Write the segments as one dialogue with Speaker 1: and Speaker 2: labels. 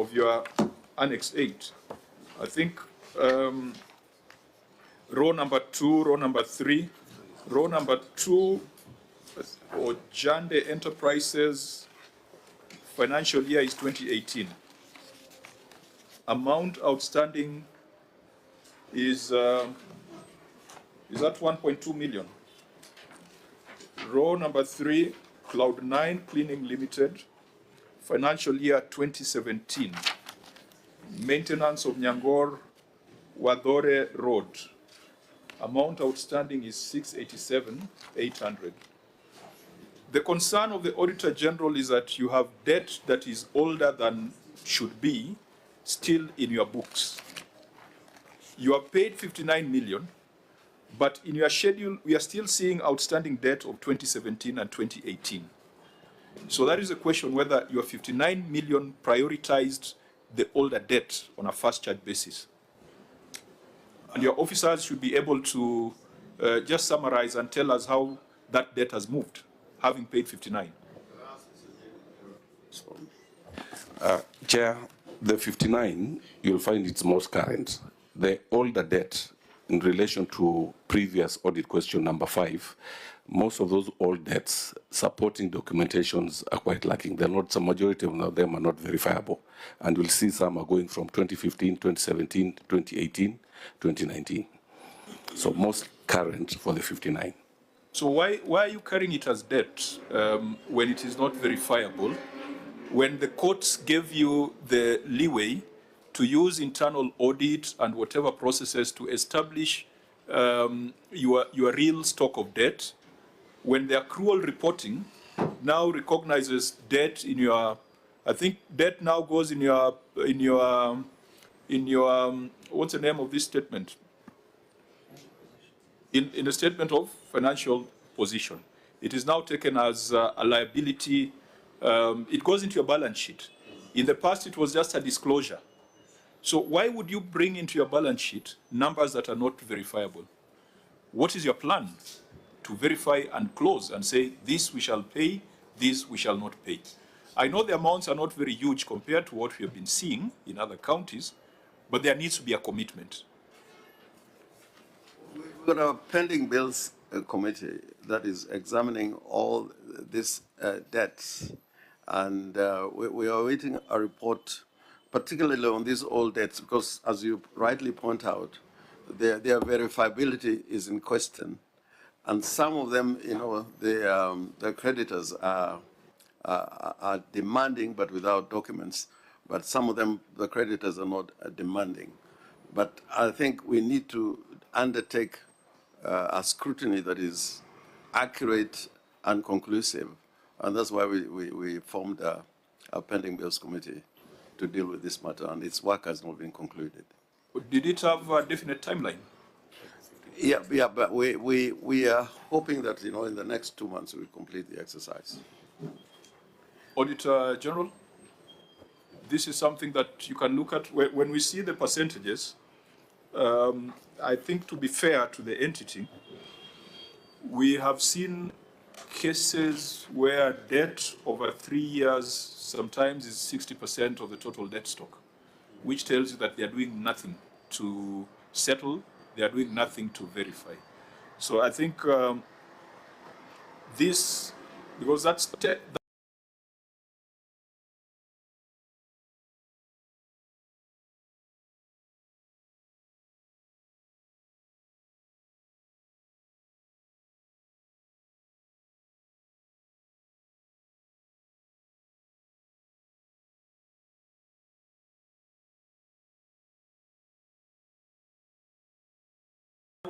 Speaker 1: of your Annex 8, I think row number 2, row number 3, row number 2, or Jande Enterprises, financial year is 2018. Amount outstanding is at 1.2 million. Row number 3, Cloud9 Cleaning Limited, financial year 2017. Maintenance of Nyangor Wadore Road. Amount outstanding is 687,800. The concern of the Auditor General is that you have debt that is older than should be still in your books. You are paid 59 million, but in your schedule, we are still seeing outstanding debt of 2017 and 2018. So that is a question whether your 59 million prioritized the older debt on a first charge basis. And your officers should be able to just summarize and tell us how that debt has moved, having paid 59.
Speaker 2: Chair, the 59, you'll find it's most current. The older debt in relation to previous audit question number 5, most of those old debts supporting documentations are quite lacking. They're not, some majority of them are not verifiable. And we'll see some are going from 2015, 2017, 2018, 2019. So most current for the 59.
Speaker 1: So why are you carrying it as debt when it is not verifiable? When the courts gave you the leeway to use internal audit and whatever processes to establish your real stock of debt, when the accrual reporting now recognizes debt in your, I think debt now goes in your what's the name of this statement? In the statement of financial position. It is now taken as a liability. It goes into your balance sheet. In the past, it was just a disclosure. So why would you bring into your balance sheet numbers that are not verifiable? What is your plan to verify and close and say, this we shall pay, this we shall not pay? I know the amounts are not very huge compared to what we have been seeing in other counties, but there needs to be a commitment.
Speaker 3: We've got a pending bills committee that is examining all these debts, and we are waiting a report, particularly on these old debts, because as you rightly point out, their verifiability is in question, and some of them, you know, the creditors are demanding but without documents, but some of them the creditors are not demanding. But I think we need to undertake a scrutiny that is accurate and conclusive, and that's why we formed a pending bills committee to deal with this matter, and its work has not been concluded.
Speaker 1: Did it have a definite timeline?
Speaker 3: Yeah, but we are hoping that, you know, in the next 2 months we'll complete the exercise.
Speaker 1: Auditor General, this is something that you can look at. When we see the percentages, I think to be fair to the entity, we have seen cases where debt over 3 years sometimes is 60% of the total debt stock, which tells you that they are doing nothing to settle, they are doing nothing to verify. So I think this, because that's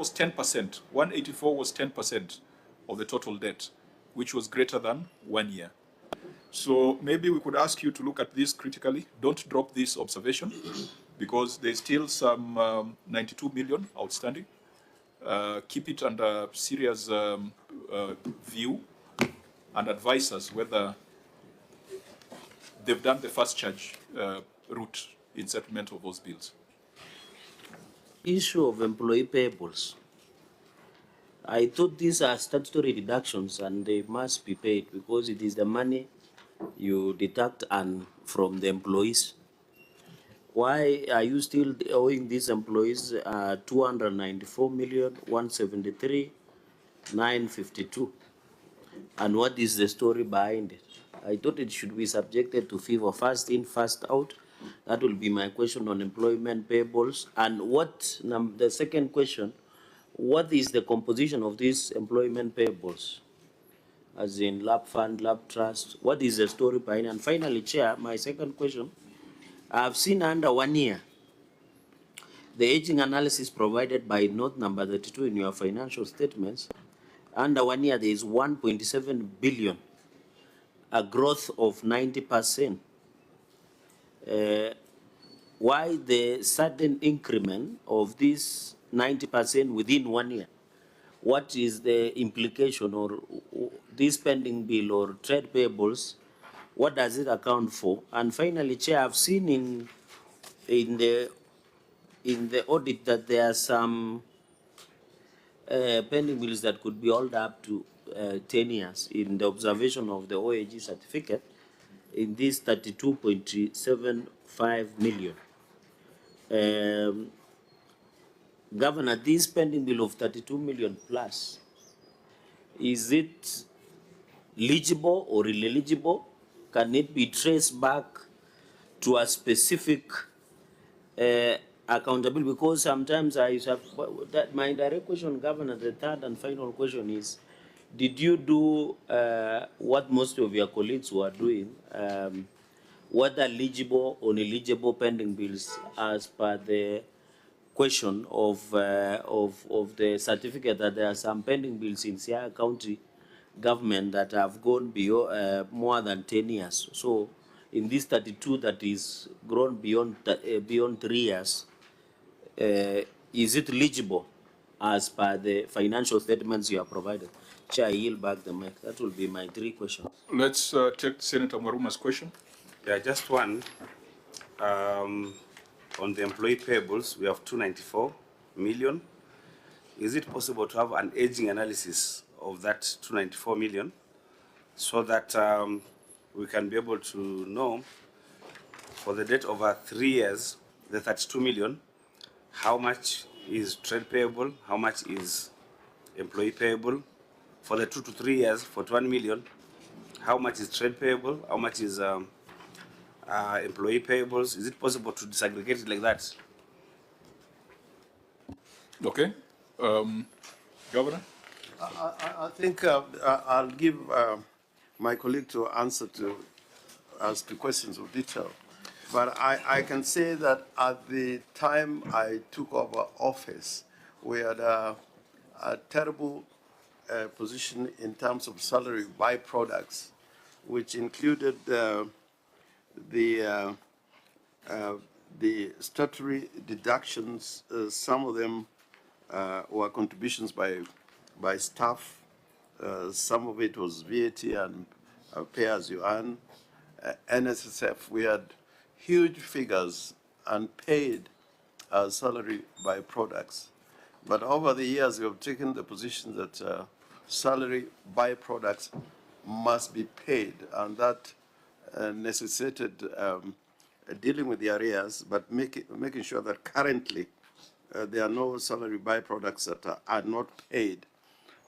Speaker 1: was 10%. 184 was 10% of the total debt, which was greater than 1 year. So maybe we could ask you to look at this critically. Don't drop this observation, because there's still some 92 million outstanding. Keep it under serious view and advise us whether they've done the first charge route in settlement of those bills.
Speaker 4: Issue of employee payables. I thought these are statutory deductions and they must be paid because it is the money you deduct and from the employees. Why are you still owing these employees 294,173,952? And what is the story behind it? I thought it should be subjected to fever, first in, first out. That will be my question on employment payables. And what, the second question, what is the composition of these employment payables? As in lab fund, lab trust, what is the story behind it? And finally, Chair, my second question, I've seen under 1 year, the aging analysis provided by note number 32 in your financial statements, under 1 year, there is 1.7 billion, a growth of 90%. Why the sudden increment of this 90% within 1 year? What is the implication, or this pending bill or trade payables? What does it account for? And finally, Chair, I've seen in the audit that there are some pending bills that could be held up to 10 years in the observation of the OAG certificate in this 32.75 million. Governor, this pending bill of 32 million plus, is it legible or ineligible? Can it be traced back to a specific accountability? Because sometimes my direct question, Governor, the third and final question is, did you do what most of your colleagues were doing, whether legible or ineligible pending bills as per the question of the certificate that there are some pending bills in Siaya County government that have gone beyond more than 10 years. So in this 32 that is grown beyond 3 years, is it legible as per the financial statements you have provided? Chair, I yield back the mic. That will be my 3 questions.
Speaker 1: Let's take Senator Maruma's question.
Speaker 5: Yeah, just one. On the employee payables, we have 294 million. Is it possible to have an aging analysis of that 294 million so that we can be able to know for the debt over 3 years, the 32 million, how much is trade payable, how much is employee payable? For the 2 to 3 years, 41 million, how much is trade payable, how much is employee payables? Is it possible to disaggregate it like that?
Speaker 1: Okay. Governor?
Speaker 3: I think I'll give my colleague to answer to as to questions of detail. But I can say that at the time I took over office, we had a terrible position in terms of salary byproducts, which included the statutory deductions. Some of them were contributions by staff. Some of it was VAT and pay as you earn. NSSF, we had huge figures unpaid salary byproducts. But over the years, we have taken the position that salary byproducts must be paid, and that necessitated dealing with the arrears, but making sure that currently there are no salary byproducts that are not paid.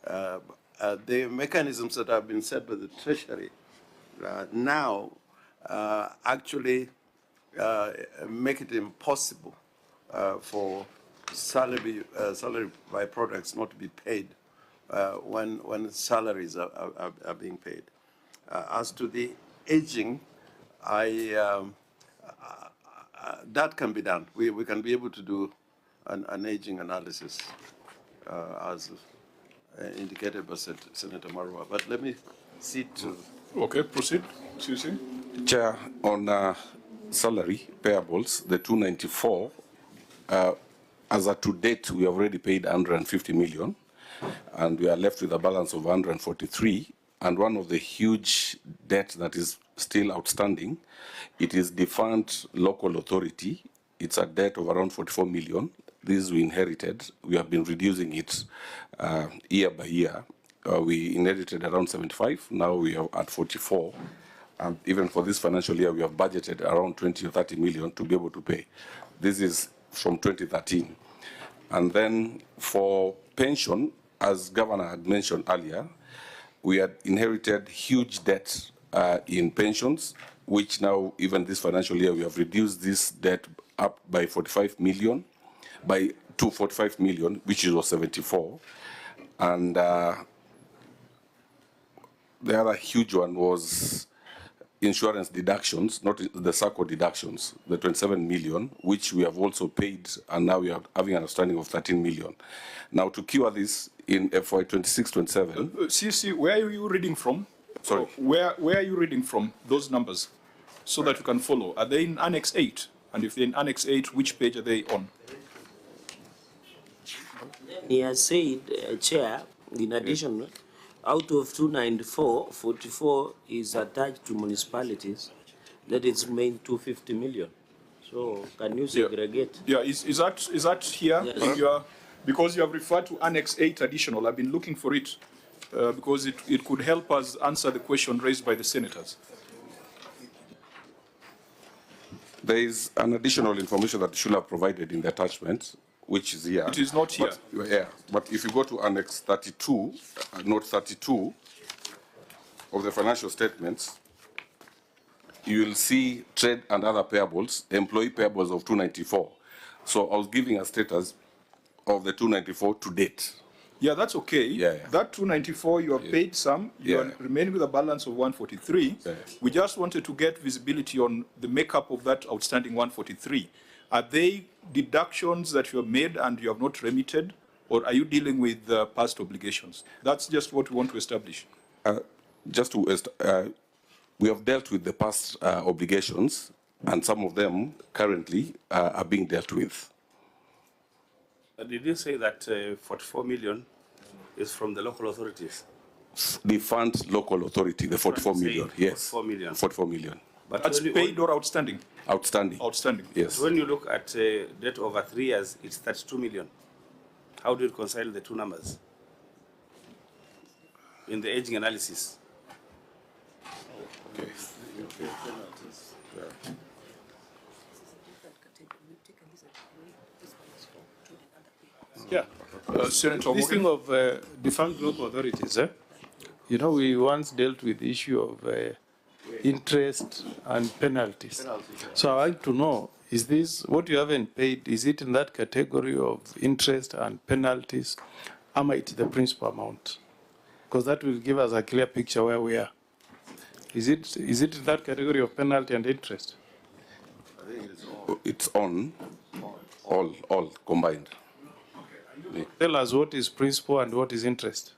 Speaker 3: The mechanisms that have been set by the Treasury now actually make it impossible for salary byproducts not to be paid when salaries are being paid. As to the aging, that can be done. We can be able to do an aging analysis as indicated by Senator Marwa. But let me see to...
Speaker 1: Okay, proceed. Susie?
Speaker 2: Chair, on salary payables, the 294, as of to date, we have already paid 150 million, and we are left with a balance of 143. And one of the huge debt that is still outstanding, it is defunct local authority. It's a debt of around 44 million. This we inherited. We have been reducing it year by year. We inherited around 75. Now we are at 44. And even for this financial year, we have budgeted around 20 or 30 million to be able to pay. This is from 2013. And then for pension, as Governor had mentioned earlier, we had inherited huge debt in pensions, which now, even this financial year, we have reduced this debt up by 45 million, to 45 million, which was 74. And the other huge one was insurance deductions, not the SACCO deductions, the 27 million, which we have also paid, and now we are having an outstanding of 13 million. Now, to cure this in FY 26-27.
Speaker 1: CC, where are you reading from?
Speaker 2: Sorry.
Speaker 1: Where are you reading from, those numbers, so that you can follow? Are they in Annex 8? And if they're in Annex 8, which page are they on?
Speaker 4: He has said, Chair, in addition, out of 294, 44 is attached to municipalities. That is main 250 million. So can you segregate?
Speaker 1: Yeah, is that here?
Speaker 4: Yes.
Speaker 1: Because you have referred to Annex 8 additional. I've been looking for it because it could help us answer the question raised by the senators.
Speaker 2: There is an additional information that should have provided in the attachment, which is here.
Speaker 1: It is not here.
Speaker 2: But if you go to Annex 32, Note 32 of the financial statements, you will see trade and other payables, employee payables of 294. So I was giving a status of the 294 to date.
Speaker 1: Yeah, that's okay.
Speaker 2: Yeah.
Speaker 1: That 294, you have paid some. You are remaining with a balance of 143.
Speaker 2: Yeah.
Speaker 1: We just wanted to get visibility on the makeup of that outstanding 143. Are they deductions that you have made and you have not remitted, or are you dealing with past obligations? That's just what we want to establish.
Speaker 2: We have dealt with the past obligations, and some of them currently are being dealt with.
Speaker 5: Did you say that 44 million is from the local authorities?
Speaker 2: The fund local authority, the 44 million, yes.
Speaker 5: 44 million.
Speaker 2: 44 million.
Speaker 5: But
Speaker 1: That's paid or outstanding?
Speaker 2: Outstanding.
Speaker 1: Outstanding.
Speaker 2: Yes.
Speaker 5: When you look at debt over 3 years, it's 32 million. How do you reconcile the two numbers in the aging analysis?
Speaker 2: Okay.
Speaker 1: Yeah. Senator
Speaker 6: This thing
Speaker 1: Morgan.
Speaker 6: of defunct local authorities, you know, we once dealt with the issue of interest and penalties. So I'd like to know, is this, what you haven't paid, is it in that category of interest and penalties? Am I the principal amount? Because that will give us a clear picture where we are. Is it in that category of penalty and interest?
Speaker 2: It's on, all combined.
Speaker 6: Tell us what is principal and what is interest.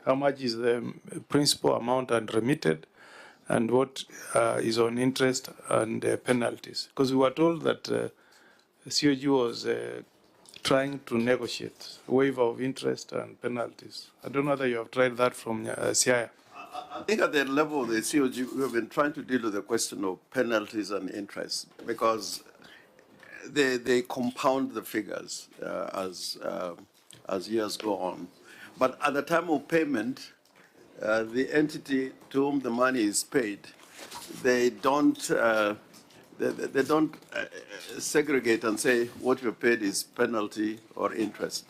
Speaker 6: How much is the principal amount and remitted, and what is on interest and penalties? Because we were told that COG was trying to negotiate waiver of interest and penalties. I don't know whether you have tried that from CIA.
Speaker 3: I think at the level of the COG, we have been trying to deal with the question of penalties and interest because they compound the figures as years go on. But at the time of payment, the entity to whom the money is paid, they don't segregate and say what you paid is penalty or interest.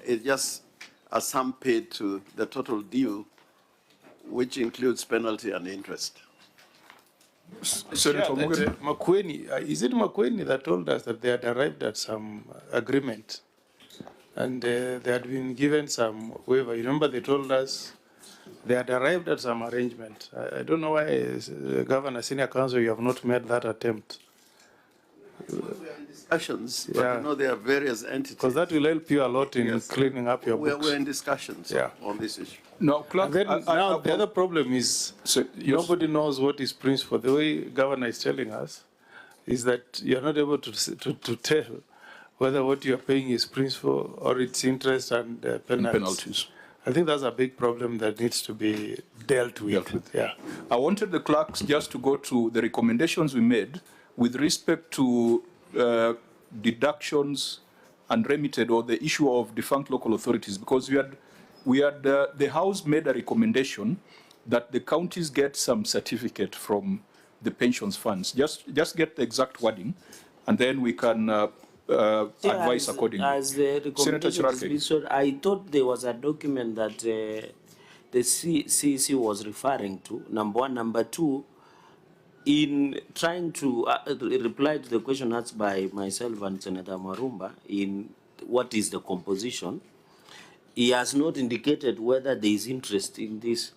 Speaker 3: It's just a sum paid to the total due, which includes penalty and interest.
Speaker 1: Senator Morgan.
Speaker 6: Is it Makweni that told us that they had arrived at some agreement and they had been given some waiver? You remember they told us they had arrived at some arrangement. I don't know why, Governor, Senior Counsel, you have not made that attempt.
Speaker 3: Discussions, but you know there are various entities.
Speaker 6: Because that will help you a lot in cleaning up your books.
Speaker 3: We're in discussions on this issue.
Speaker 1: No, Clark,
Speaker 6: Then, now the other problem is nobody knows what is principal. The way Governor is telling us is that you're not able to tell whether what you're paying is principal or it's interest and penalties. I think that's a big problem that needs to be dealt with. Yeah.
Speaker 1: I wanted the clerks just to go to the recommendations we made with respect to deductions and remitted, or the issue of defunct local authorities, because we had the House made a recommendation that the counties get some certificate from the pensions funds. Just get the exact wording, and then we can advise accordingly.
Speaker 4: As the
Speaker 1: Senator
Speaker 4: recommendation is
Speaker 1: Chirake.
Speaker 4: being shown, I thought there was a document that the CEC was referring to, number one. Number two, in trying to reply to the question asked by myself and Senator Marumba in what is the composition, he has not indicated whether there is interest in this.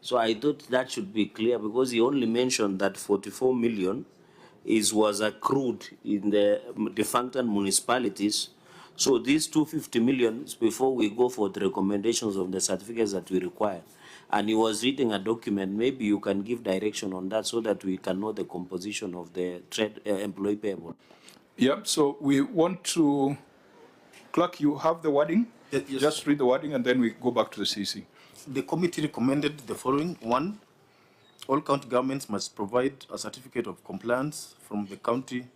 Speaker 4: So I thought that should be clear, because he only mentioned that 44 million was accrued in the defunct municipalities. So these 250 million, before we go for the recommendations of the certificates that we require. And he was reading a document. Maybe you can give direction on that so that we can know the composition of the trade employee payable.
Speaker 1: Yeah, so we want to, Clerk, you have the wording?
Speaker 7: Yes.
Speaker 1: Just read the wording and then we go back to the CC.
Speaker 7: The committee recommended the following. 1, all county governments must provide a certificate of compliance from the country's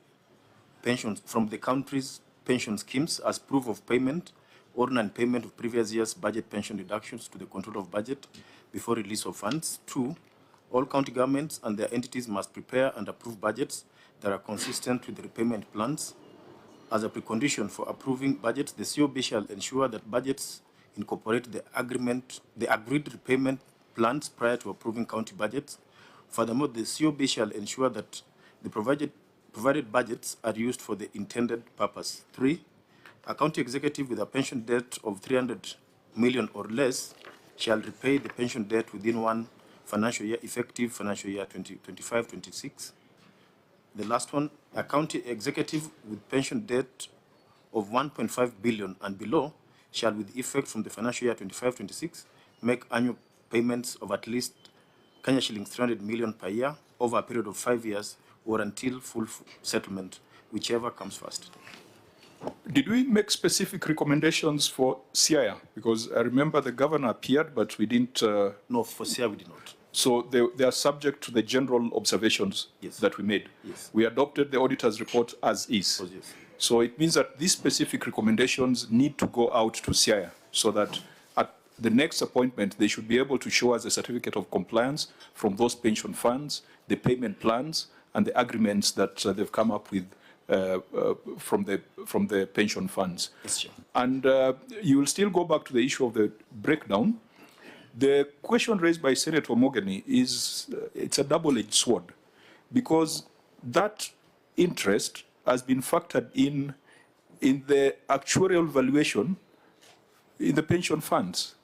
Speaker 7: pension schemes as proof of payment or non-payment of previous year's budget pension deductions to the control of budget before release of funds. 2, all county governments and their entities must prepare and approve budgets that are consistent with the repayment plans. As a precondition for approving budgets, the COB shall ensure that budgets incorporate the agreed repayment plans prior to approving county budgets. Furthermore, the COB shall ensure that the provided budgets are used for the intended purpose. 3, a county executive with a pension debt of 300 million or less shall repay the pension debt within one financial year, effective financial year 2025-26. The last one, a county executive with pension debt of 1.5 billion and below shall, with effect from the financial year 25-26, make annual payments of at least Kenya shillings 300 million per year over a period of 5 years or until full settlement, whichever comes first.
Speaker 1: Did we make specific recommendations for CIA? Because I remember the governor appeared, but we didn't.
Speaker 7: No, for CIA we did not.
Speaker 1: So they are subject to the general observations that we made.
Speaker 7: Yes.
Speaker 1: We adopted the auditor's report as is.
Speaker 7: Oh, yes.
Speaker 1: So it means that these specific recommendations need to go out to CIA so that at the next appointment, they should be able to show us a certificate of compliance from those pension funds, the payment plans, and the agreements that they've come up with from the pension funds.
Speaker 7: Yes, sure.
Speaker 1: And you will still go back to the issue of the breakdown. The question raised by Senator Mogany is, it's a double-edged sword, because that interest has been factored in the actuarial valuation in the pension funds.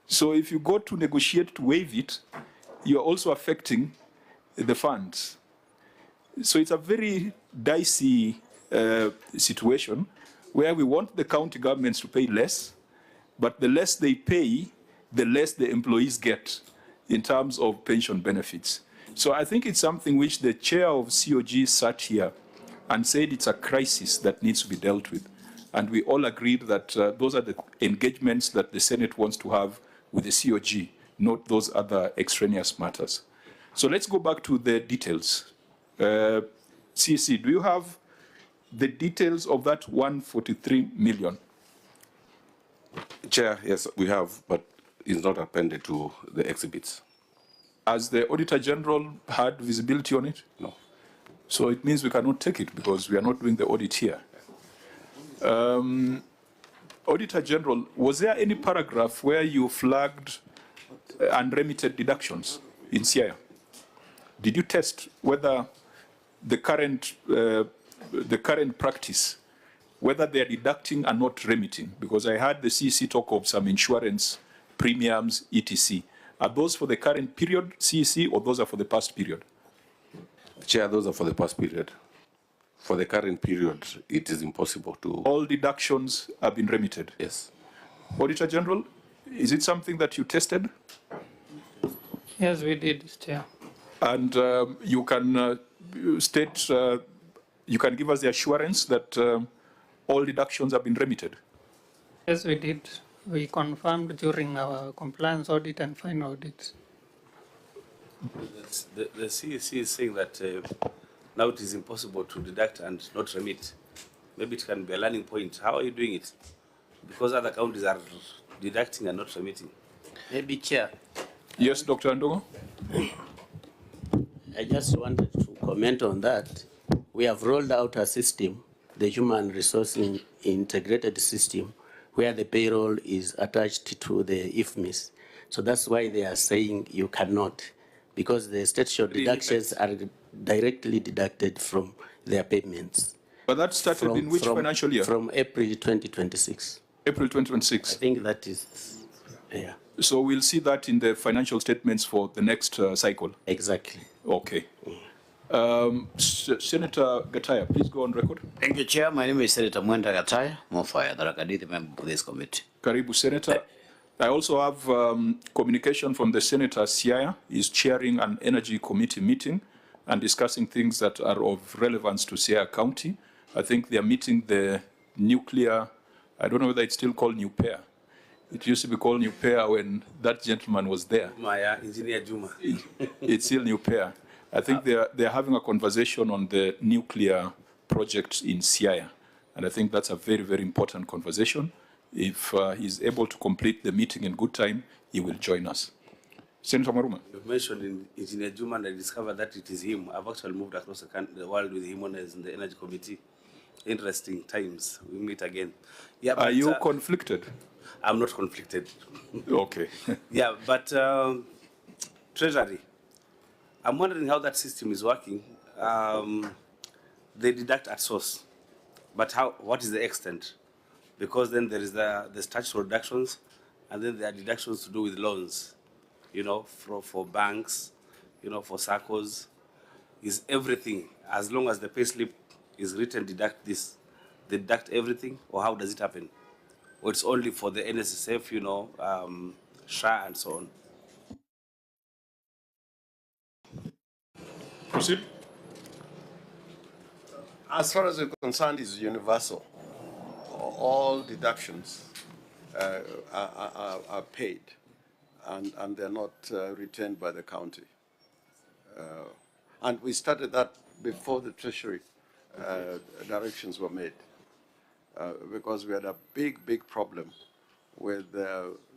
Speaker 1: So if you go to negotiate to waive it, you're also affecting the funds. So it's a very dicey situation where we want the county governments to pay less, but the less they pay, the less the employees get in terms of pension benefits. So I think it's something which the chair of COG sat here and said it's a crisis that needs to be dealt with. And we all agreed that those are the engagements that the Senate wants to have with the COG, not those other extraneous matters. So let's go back to the details. CC, do you have the details of that 143 million?
Speaker 2: Chair, yes, we have, but it's not appended to the exhibits.
Speaker 1: Has the Auditor General had visibility on it?
Speaker 2: No.
Speaker 1: So it means we cannot take it because we are not doing the audit here. Auditor General, was there any paragraph where you flagged unremitted deductions in CIA? Did you test whether the current practice, whether they are deducting and not remitting? Because I heard the CEC talk of some insurance premiums, etc. Are those for the current period, CEC, or those are for the past period?
Speaker 2: Chair, those are for the past period. For the current period, it is impossible to...
Speaker 1: All deductions have been remitted?
Speaker 2: Yes.
Speaker 1: Auditor General, is it something that you tested?
Speaker 8: Yes, we did, Chair.
Speaker 1: And you can state, you can give us the assurance that all deductions have been remitted?
Speaker 8: Yes, we did. We confirmed during our compliance audit and final audit.
Speaker 5: The CEC is saying that now it is impossible to deduct and not remit. Maybe it can be a learning point. How are you doing it? Because other counties are deducting and not remitting.
Speaker 9: Maybe, Chair,
Speaker 1: Yes, Dr. Ndongo?
Speaker 9: I just wanted to comment on that. We have rolled out a system, the human resourcing integrated system, where the payroll is attached to the IFMIS. So that's why they are saying you cannot, because the statutory deductions are directly deducted from their payments.
Speaker 1: But that started in which financial year?
Speaker 9: From April 2026.
Speaker 1: April 2026.
Speaker 9: I think that is, yeah.
Speaker 1: So we'll see that in the financial statements for the next cycle?
Speaker 9: Exactly.
Speaker 1: Okay. Senator Gataya, please go on record.
Speaker 10: Thank you, Chair. My name is Senator Mwenda Gataya, Mofaya, the Rakadith member of this committee.
Speaker 1: Karibu, Senator. I also have communication from the Senator Siaya. He's chairing an energy committee meeting and discussing things that are of relevance to Siaya County. I think they are meeting the nuclear, I don't know whether it's still called Nupair. It used to be called Nupair when that gentleman was there.
Speaker 5: My engineer Juma.
Speaker 1: It's still Nupair. I think they're having a conversation on the nuclear project in Siaya. And I think that's a very, very important conversation. If he's able to complete the meeting in good time, he will join us. Senator Maruma.
Speaker 5: You mentioned in Engineer Juma, and I discovered that it is him. I've actually moved across the world with him when I was in the Energy Committee. Interesting times. We meet again. Yeah, but,
Speaker 1: are you conflicted?
Speaker 5: I'm not conflicted.
Speaker 1: Okay.
Speaker 5: Yeah, but Treasury, I'm wondering how that system is working. They deduct at source, but what is the extent? Because then there is the statutory deductions, and then there are deductions to do with loans, you know, for banks, you know, for SACCOs. Is everything, as long as the payslip is written, deduct this, they deduct everything, or how does it happen? Or it's only for the NSSF, you know, SHA and so on?
Speaker 1: Proceed.
Speaker 3: As far as we're concerned, it's universal. All deductions are paid, and they're not retained by the county. And we started that before the Treasury directions were made, because we had a big problem with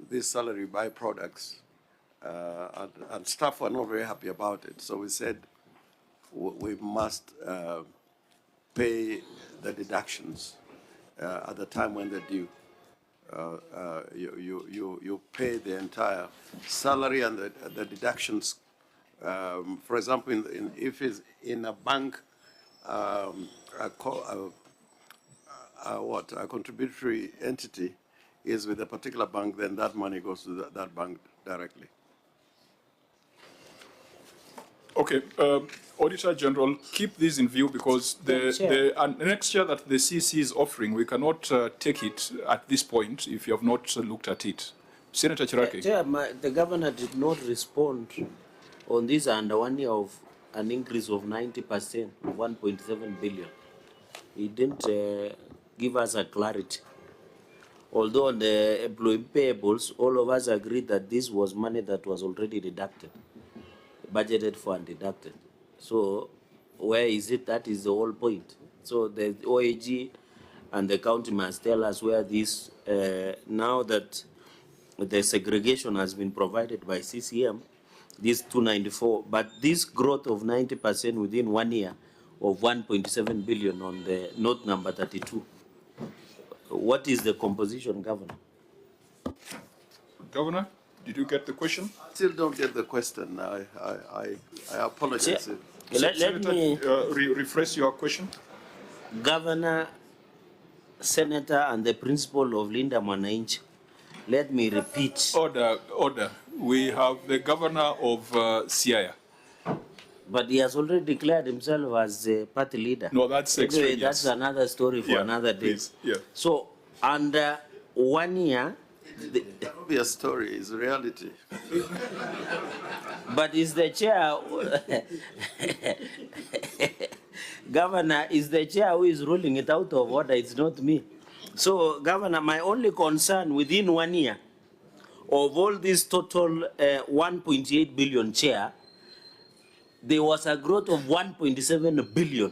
Speaker 3: these salary byproducts, and staff were not very happy about it. So we said we must pay the deductions at the time when they're due. You pay the entire salary and the deductions. For example, if it's in a bank, a contributory entity is with a particular bank, then that money goes to that bank directly.
Speaker 1: Okay, Auditor General, keep this in view because the next year that the CC is offering, we cannot take it at this point if you have not looked at it. Senator Chiraki.
Speaker 4: The governor did not respond on this under 1 year of an increase of 90%, 1.7 billion. He didn't give us a clarity. Although on the employee payables, all of us agreed that this was money that was already deducted, budgeted for and deducted. So where is it? That is the whole point. So the OAG and the county must tell us where this, now that the segregation has been provided by CCM, this 294, but this growth of 90% within 1 year of 1.7 billion on the note number 32. What is the composition, Governor?
Speaker 1: Governor, did you get the question?
Speaker 3: I still don't get the question. I apologize.
Speaker 4: Let me
Speaker 1: rephrase your question.
Speaker 4: Governor, Senator, and the principal of Linda Mwananchi, let me repeat.
Speaker 1: Order. We have the governor of Siaya.
Speaker 4: But he has already declared himself as a party leader.
Speaker 1: No, that's
Speaker 4: anyway, that's another story for another day.
Speaker 1: Please. Yeah.
Speaker 4: So, under 1 year...
Speaker 3: That will be a story, it's reality.
Speaker 4: But is the chair... Governor, is the chair who is ruling it out of order, it's not me. So, Governor, my only concern within 1 year of all this total 1.8 billion chair, there was a growth of 1.7 billion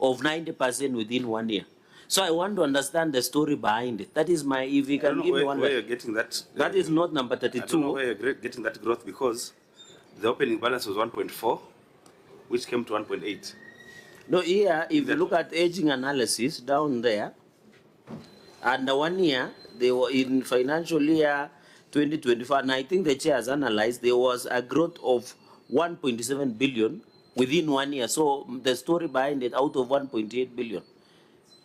Speaker 4: of 90% within 1 year. So I want to understand the story behind it. That is my, if you
Speaker 5: I don't
Speaker 4: can
Speaker 5: know
Speaker 4: give me
Speaker 5: where,
Speaker 4: one.
Speaker 5: where you're getting that.
Speaker 4: That is not number
Speaker 5: I don't know
Speaker 4: 32.
Speaker 5: where you're getting that growth, because the opening balance was 1.4, which came to 1.8.
Speaker 4: No, here, if you look at aging analysis down there, and the 1 year, they were in financial year 2024, and I think the chair has analyzed, there was a growth of 1.7 billion within 1 year. So the story behind it, out of 1.8 billion.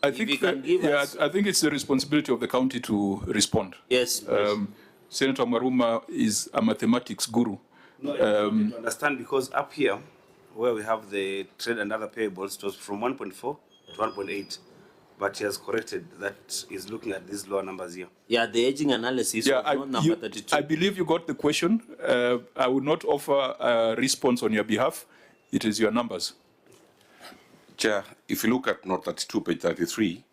Speaker 1: I
Speaker 4: If you
Speaker 1: think,
Speaker 4: can give us-
Speaker 1: I think it's the responsibility of the county to respond.
Speaker 4: Yes, please.
Speaker 1: Senator Maruma is a mathematics guru.
Speaker 5: No, I need to understand, because up here, where we have the trade and other payables, it was from 1.4 to 1.8. But he has corrected that he's looking at these lower numbers here.
Speaker 4: Yeah, the aging analysis
Speaker 1: Yeah,
Speaker 4: was not number 32.
Speaker 1: I believe you got the question. I would not offer a response on your behalf. It is your numbers.
Speaker 2: Chair, if you look at note 32, page 33,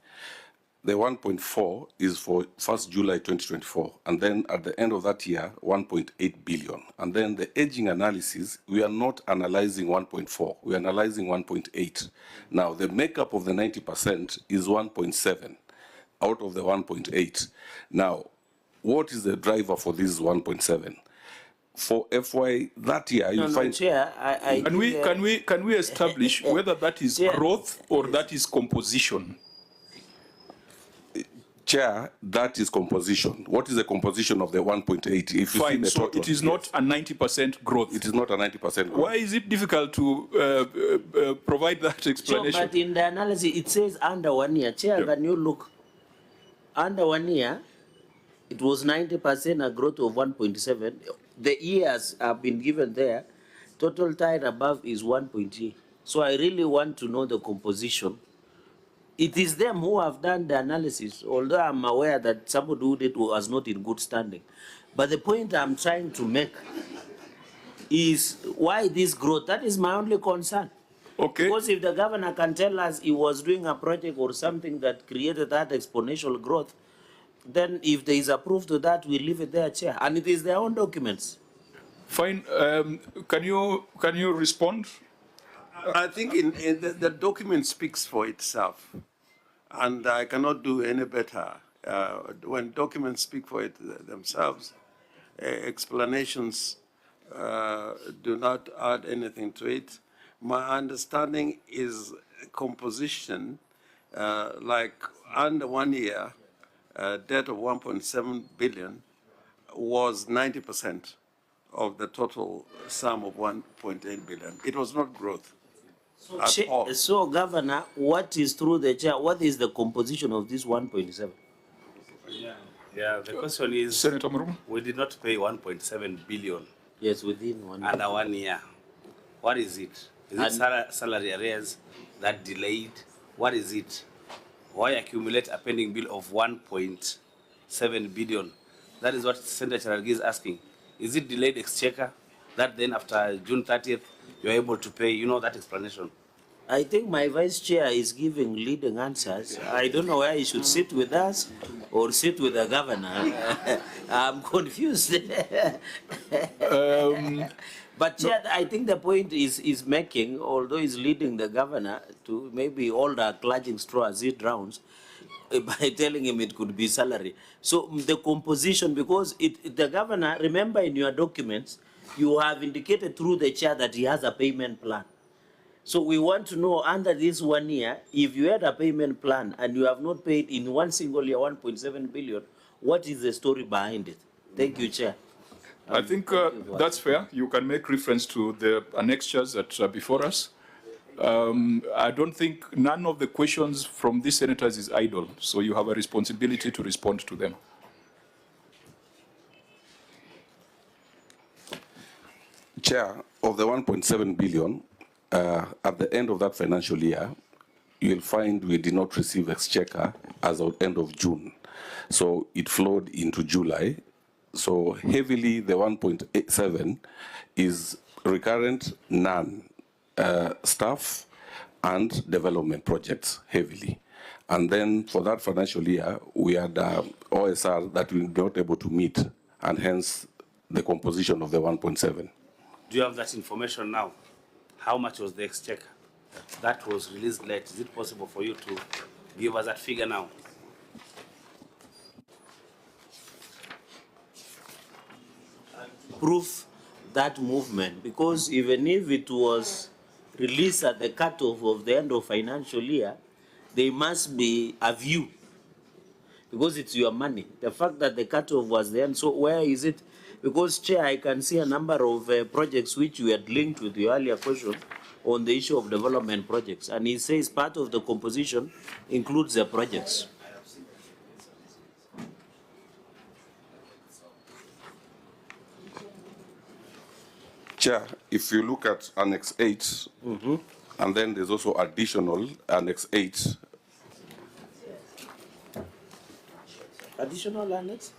Speaker 2: the 1.4 is for 1st July 2024, and then at the end of that year, 1.8 billion. And then the aging analysis, we are not analyzing 1.4, we are analyzing 1.8. Now, the makeup of the 90% is 1.7 out of the 1.8. Now, what is the driver for this 1.7? For FY that year, you find...
Speaker 4: Chair,
Speaker 1: Can we establish whether that is growth or that is composition?
Speaker 2: Chair, that is composition. What is the composition of the 1.8? If you
Speaker 1: Fine,
Speaker 2: see the
Speaker 1: so
Speaker 2: total,
Speaker 1: it is not a 90% growth.
Speaker 2: It is not a 90% growth.
Speaker 1: Why is it difficult to provide that
Speaker 4: So,
Speaker 1: explanation?
Speaker 4: but in the analysis, it says under 1 year. Chair,
Speaker 1: Yeah.
Speaker 4: can you look? Under 1 year, it was 90%, a growth of 1.7. The years have been given there. Total tied above is 1.8. So I really want to know the composition. It is them who have done the analysis, although I'm aware that somebody who did was not in good standing. But the point I'm trying to make is why this growth? That is my only concern.
Speaker 1: Okay.
Speaker 4: Because if the governor can tell us he was doing a project or something that created that exponential growth, then if there is a proof to that, we leave it there, Chair. And it is their own documents.
Speaker 1: Fine. Can you respond?
Speaker 3: I think in the document speaks for itself, and I cannot do any better. When documents speak for it themselves, explanations do not add anything to it. My understanding is composition, like under 1 year, debt of 1.7 billion was 90% of the total sum of 1.8 billion. It was not growth.
Speaker 4: So, Governor, what is through the chair? What is the composition of this 1.7?
Speaker 5: Yeah, the question is,
Speaker 1: Senator Maruma?
Speaker 5: We did not pay 1.7 billion.
Speaker 4: Yes, within 1 year.
Speaker 5: Under 1 year. What is it? Is it salary arrears that delayed? What is it? Why accumulate a pending bill of 1.7 billion? That is what Senator Charagi is asking. Is it delayed exchequer that then after June 30th, you're able to pay? You know that explanation.
Speaker 4: I think my vice chair is giving leading answers. I don't know where he should sit with us or sit with the governor. I'm confused. But Chair, I think the point is making, although he's leading the governor to maybe all the clutching straw as he drowns, by telling him it could be salary. So the composition, because the governor, remember in your documents, you have indicated through the chair that he has a payment plan. So we want to know under this 1 year, if you had a payment plan and you have not paid in one single year 1.7 billion, what is the story behind it? Thank you, Chair.
Speaker 1: I think that's fair. You can make reference to the annexures that are before us. I don't think none of the questions from these senators is idle, so you have a responsibility to respond to them.
Speaker 2: Chair, of the 1.7 billion, at the end of that financial year, you'll find we did not receive exchequer as of end of June. So it flowed into July. So heavily, the 1.87 is recurrent non-staff and development projects heavily. And then for that financial year, we had OSR that we were not able to meet, and hence the composition of the 1.7.
Speaker 5: Do you have that information now? How much was the exchequer? That was released late. Is it possible for you to give us that figure now.
Speaker 4: Proof that movement, because even if it was released at the cutoff of the end of financial year, there must be a view, because it's your money. The fact that the cutoff was the end, so where is it? Because, Chair, I can see a number of projects which we had linked with your earlier question on the issue of development projects, and he says part of the composition includes the projects.
Speaker 2: Chair, if you look at Annex 8, and then there's also additional Annex 8.
Speaker 4: Additional annex?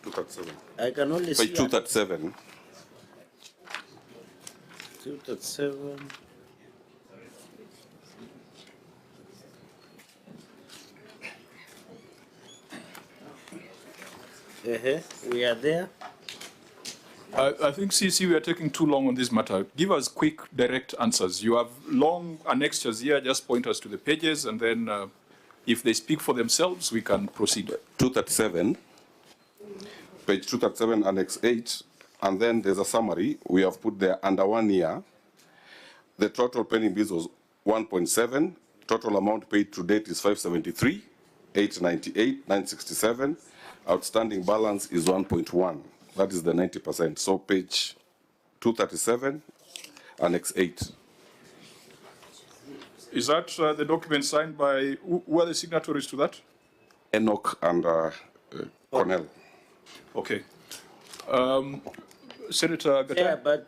Speaker 2: 237.
Speaker 4: I can only see
Speaker 2: Page 237.
Speaker 4: 237. We are there.
Speaker 1: I think, CC, we are taking too long on this matter. Give us quick, direct answers. You have long annexures here. Just point us to the pages, and then if they speak for themselves, we can proceed.
Speaker 2: 237, page 237, Annex 8, and then there's a summary. We have put there under 1 year. The total pending bills was 1.7. Total amount paid to date is 573, 898, 967. Outstanding balance is 1.1. That is the 90%. So page 237, Annex 8.
Speaker 1: Is that the document signed by, who are the signatories to that?
Speaker 2: Enoch and Cornell.
Speaker 1: Okay. Senator Gattai?
Speaker 4: Yeah, but...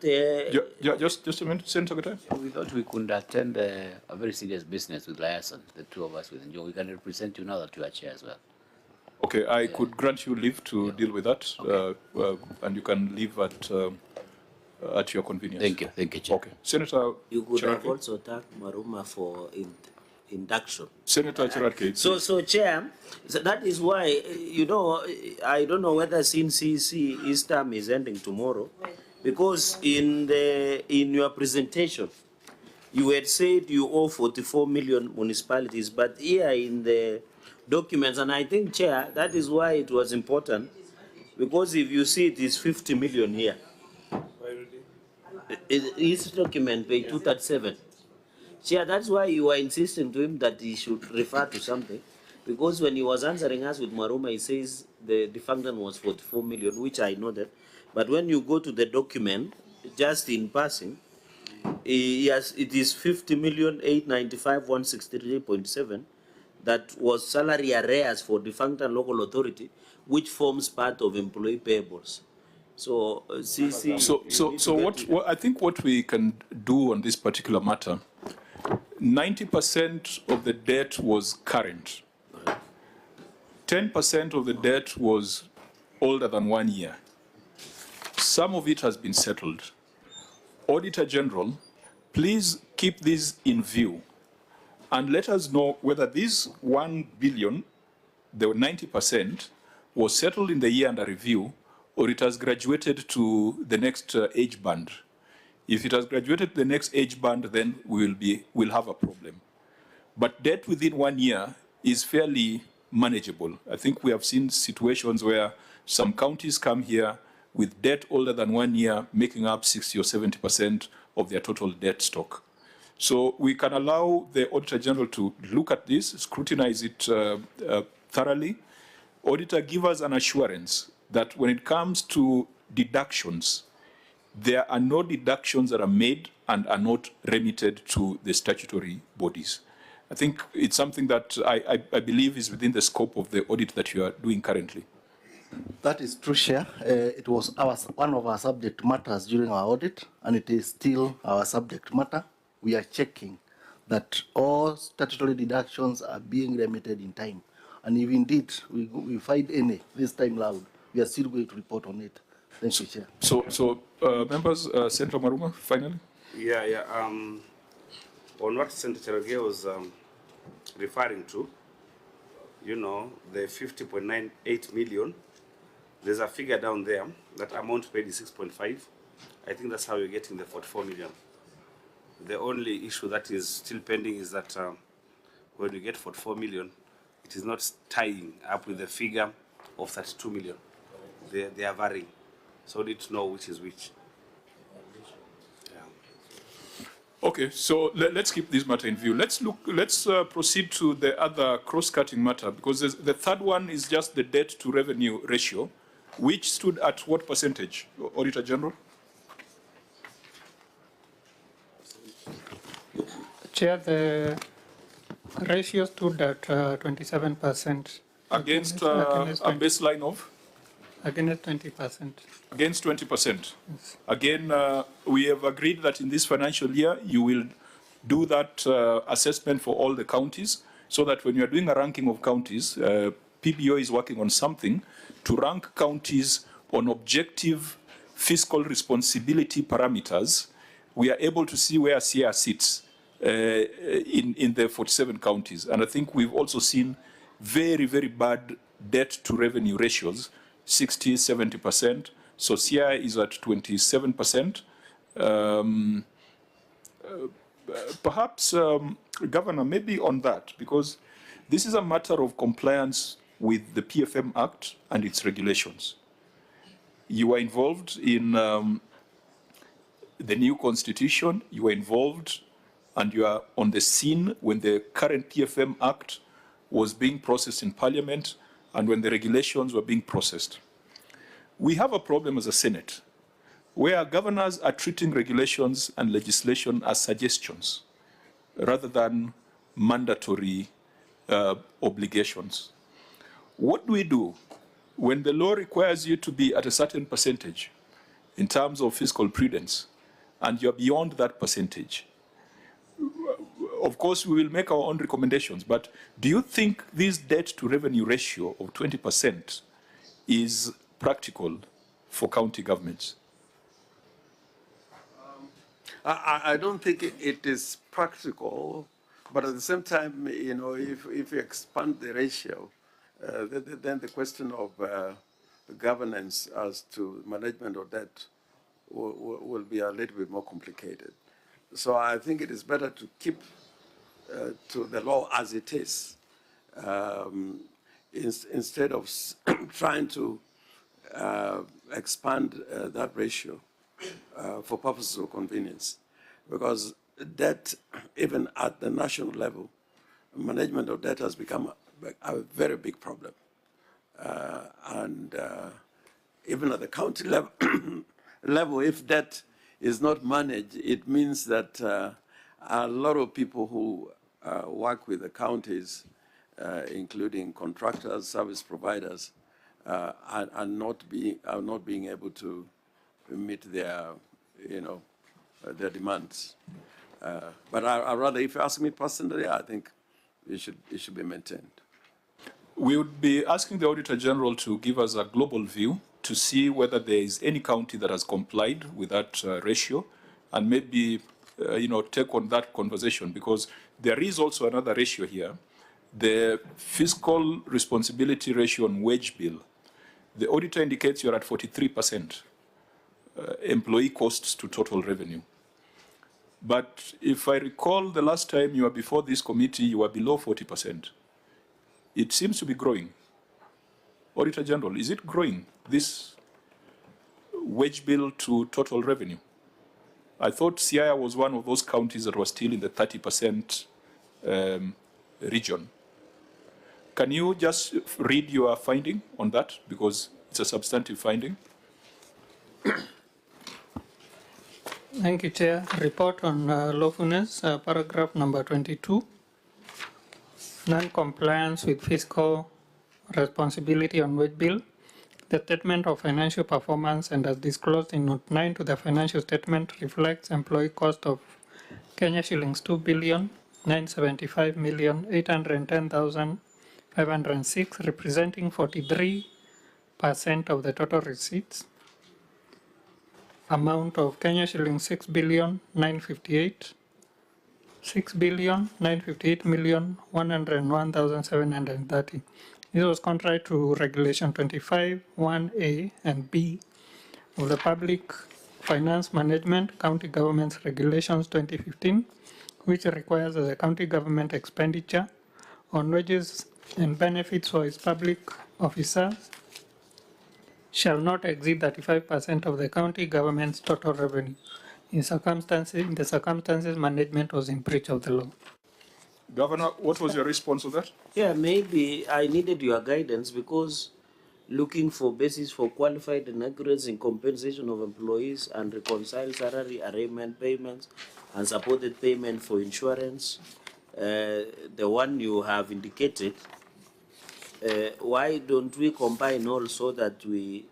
Speaker 1: just a minute, Senator Gattai.
Speaker 10: We thought we could attend a very serious business with Liason, the two of us with Joe. We can represent you now that you are chair as well.
Speaker 1: Okay, I could grant you leave to deal with that, and you can leave at your convenience.
Speaker 10: Thank you, Chair.
Speaker 1: Okay, Senator.
Speaker 4: You could have
Speaker 1: Cherargei.
Speaker 4: also thanked Maruma for induction.
Speaker 1: Senator Cherargei.
Speaker 4: So, Chair, so that is why, you know, I don't know whether since CC his term is ending tomorrow, because in your presentation, you had said you owe 44 million municipalities, but here in the documents, and I think, Chair, that is why it was important, because if you see it is 50 million here. His document, page 237. Chair, that's why you were insisting to him that he should refer to something, because when he was answering us with Maruma, he says the function was 44 million, which I know that. But when you go to the document, just in passing, yes, it is 50,895,163.7. That was salary arrears for defunct and local authority, which forms part of employee payables. So, CC.
Speaker 1: So what I think what we can do on this particular matter, 90% of the debt was current. 10% of the debt was older than 1 year. Some of it has been settled. Auditor General, please keep this in view and let us know whether this 1 billion, the 90%, was settled in the year under review, or it has graduated to the next age band. If it has graduated to the next age band, then we'll have a problem. But debt within 1 year is fairly manageable. I think we have seen situations where some counties come here with debt older than 1 year, making up 60 or 70% of their total debt stock. So we can allow the Auditor General to look at this, scrutinize it thoroughly. Auditor, give us an assurance that when it comes to deductions, there are no deductions that are made and are not remitted to the statutory bodies. I think it's something that I believe is within the scope of the audit that you are doing currently.
Speaker 11: That is true, Chair. It was one of our subject matters during our audit, and it is still our subject matter. We are checking that all statutory deductions are being remitted in time. And if indeed we find any this time loud, we are still going to report on it. Thank you, Chair.
Speaker 1: So members, Senator Maruma, finally?
Speaker 5: Yeah. On what Senator Cherargei was referring to, you know, the 50.98 million, there's a figure down there. That amount paid is 6.5. I think that's how you're getting the 44 million. The only issue that is still pending is that when we get 44 million, it is not tying up with the figure of 32 million. They are varying. So we need to know which is which.
Speaker 1: Okay, so let's keep this matter in view. Let's proceed to the other cross-cutting matter, because the third one is just the debt to revenue ratio, which stood at what percentage, Auditor General?
Speaker 8: Chair, the ratio stood at 27%.
Speaker 1: Against a baseline of?
Speaker 8: Against 20%.
Speaker 1: Against 20%. Yes. Again, we have agreed that in this financial year, you will do that assessment for all the counties, so that when you are doing a ranking of counties, PBO is working on something to rank counties on objective fiscal responsibility parameters. We are able to see where Sierra sits in the 47 counties. And I think we've also seen very, very bad debt to revenue ratios, 60, 70%. So Sierra is at 27%. Perhaps, Governor, maybe on that, because this is a matter of compliance with the PFM Act and its regulations. You are involved in the new constitution, you are involved and you are on the scene when the current PFM Act was being processed in Parliament and when the regulations were being processed. We have a problem as a Senate where governors are treating regulations and legislation as suggestions rather than mandatory obligations. What do we do when the law requires you to be at a certain percentage in terms of fiscal prudence and you're beyond that percentage? Of course, we will make our own recommendations, but do you think this debt to revenue ratio of 20% is practical for county governments?
Speaker 3: I don't think it is practical, but at the same time, you know, if you expand the ratio, then the question of governance as to management of debt will be a little bit more complicated. So I think it is better to keep to the law as it is, instead of trying to expand that ratio for purposes of convenience. Because debt, even at the national level, management of debt has become a very big problem. And even at the county level, if debt is not managed, it means that a lot of people who work with the counties, including contractors, service providers, are not being able to meet their, their demands. But I rather, if you ask me personally, I think it should be maintained.
Speaker 1: We would be asking the Auditor General to give us a global view to see whether there is any county that has complied with that ratio, and maybe take on that conversation, because there is also another ratio here, the fiscal responsibility ratio on wage bill. The auditor indicates you're at 43% employee costs to total revenue. But if I recall the last time you were before this committee, you were below 40%. It seems to be growing. Auditor General, is it growing, this wage bill to total revenue? I thought Siaya was one of those counties that was still in the 30% region. Can you just read your finding on that? Because it's a substantive finding.
Speaker 8: Thank you, Chair. Report on lawfulness, paragraph number 22. Non-compliance with fiscal responsibility on wage bill. The statement of financial performance and as disclosed in note 9 to the financial statement reflects employee cost of Kenya shillings 2,975,810,506, representing 43% of the total receipts. Amount of Kenya shillings 6,958,101,730. This was contrary to Regulation 25(1)(a) and (b) of the Public Finance Management County Governments Regulations 2015, which requires that the county government expenditure on wages and benefits for its public officers shall not exceed 35% of the county government's total revenue. In the circumstances, management was in breach of the law.
Speaker 1: Governor, what was your response to that?
Speaker 4: Yeah, maybe I needed your guidance because looking for basis for qualified and accurate in compensation of employees and reconcile salary arraignment payments and supported payment for insurance, the one you have indicated, why don't we combine all so that we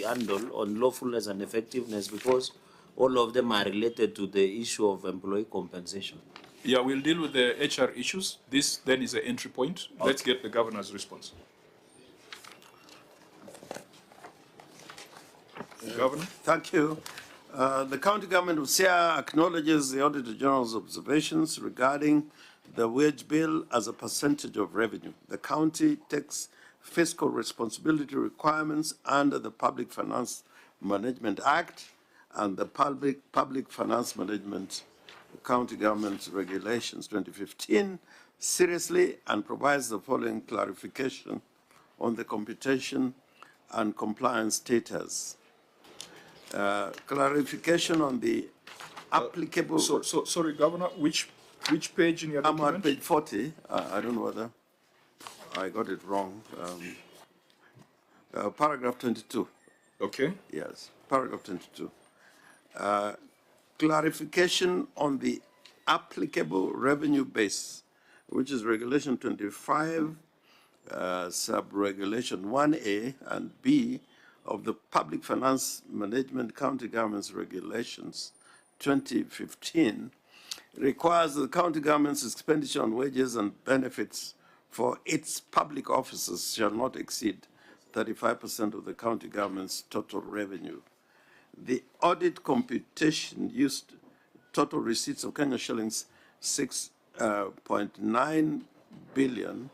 Speaker 4: handle on lawfulness and effectiveness, because all of them are related to the issue of employee compensation.
Speaker 1: Yeah, we'll deal with the HR issues. This then is the entry point. Okay. Let's get the governor's response. Governor.
Speaker 3: Thank you. The county government of Siaya acknowledges the Auditor General's observations regarding the wage bill as a percentage of revenue. The county takes fiscal responsibility requirements under the Public Finance Management Act and the Public Finance Management County Government Regulations 2015 seriously and provides the following clarification on the computation and compliance status. Clarification on the applicable...
Speaker 1: sorry, Governor, which page in your document?
Speaker 3: I'm on page 40. I don't know whether I got it wrong. Paragraph 22.
Speaker 1: Okay.
Speaker 3: Yes, paragraph 22. Clarification on the applicable revenue base, which is Regulation 25, Sub-Regulation 1A and B of the Public Finance Management County Government's Regulations 2015, requires the county government's expenditure on wages and benefits for its public officers shall not exceed 35% of the county government's total revenue. The audit computation used total receipts of Kenya shillings 6.9 billion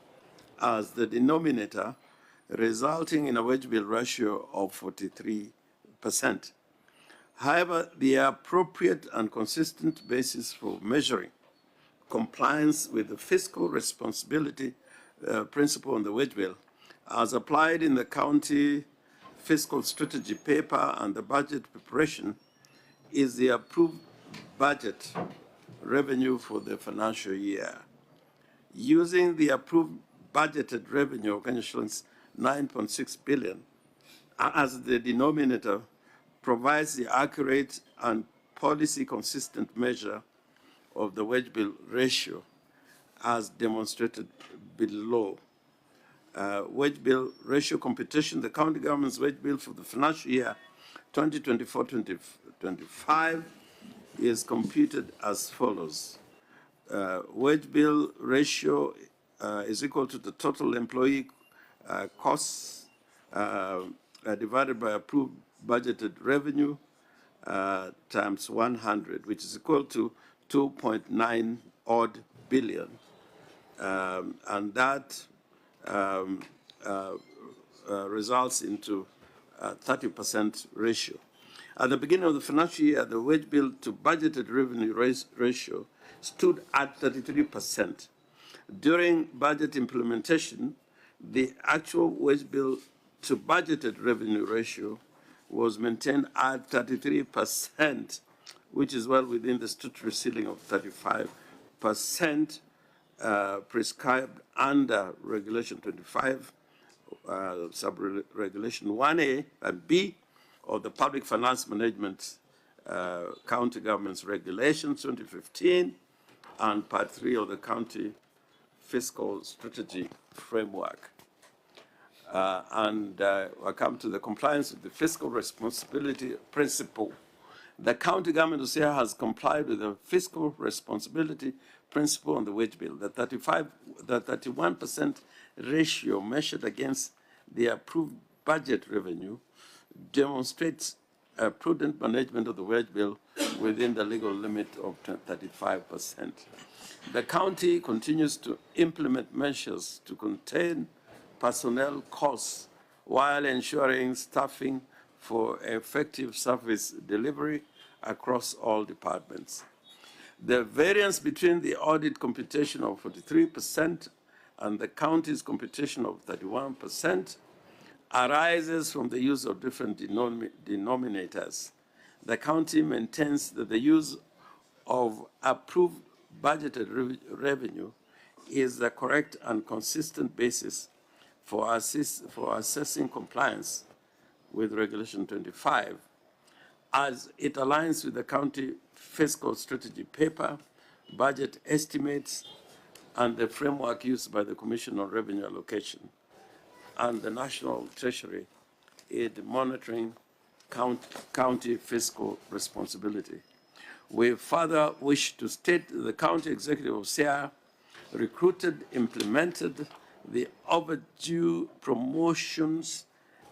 Speaker 3: as the denominator, resulting in a wage bill ratio of 43%. However, the appropriate and consistent basis for measuring compliance with the fiscal responsibility principle on the wage bill, as applied in the county fiscal strategy paper and the budget preparation, is the approved budget revenue for the financial year. Using the approved budgeted revenue of Kenya shillings 9.6 billion as the denominator provides the accurate and policy consistent measure of the wage bill ratio as demonstrated below. Wage bill ratio computation, the county government's wage bill for the financial year 2024-2025 is computed as follows. Wage bill ratio is equal to the total employee costs divided by approved budgeted revenue times 100, which is equal to 2.9 odd billion. And that results into a 30% ratio. At the beginning of the financial year, the wage bill to budgeted revenue ratio stood at 33%. During budget implementation, the actual wage bill to budgeted revenue ratio was maintained at 33%, which is well within the statutory ceiling of 35% prescribed under Regulation 25, Sub-Regulation 1A and B of the Public Finance Management County Government's Regulations 2015 and Part 3 of the County Fiscal Strategy Framework. I come to the compliance with the fiscal responsibility principle. The county government of Siaya has complied with the fiscal responsibility principle on the wage bill. The 31% ratio measured against the approved budget revenue demonstrates a prudent management of the wage bill within the legal limit of 35%. The county continues to implement measures to contain personnel costs while ensuring staffing for effective service delivery across all departments. The variance between the audit computation of 43% and the county's computation of 31% arises from the use of different denominators. The county maintains that the use of approved budgeted revenue is the correct and consistent basis for assessing compliance with Regulation 25, as it aligns with the county fiscal strategy paper, budget estimates, and the framework used by the Commission on Revenue Allocation and the National Treasury in monitoring county fiscal responsibility. We further wish to state that the County Executive of SIA recruited, implemented the overdue promotions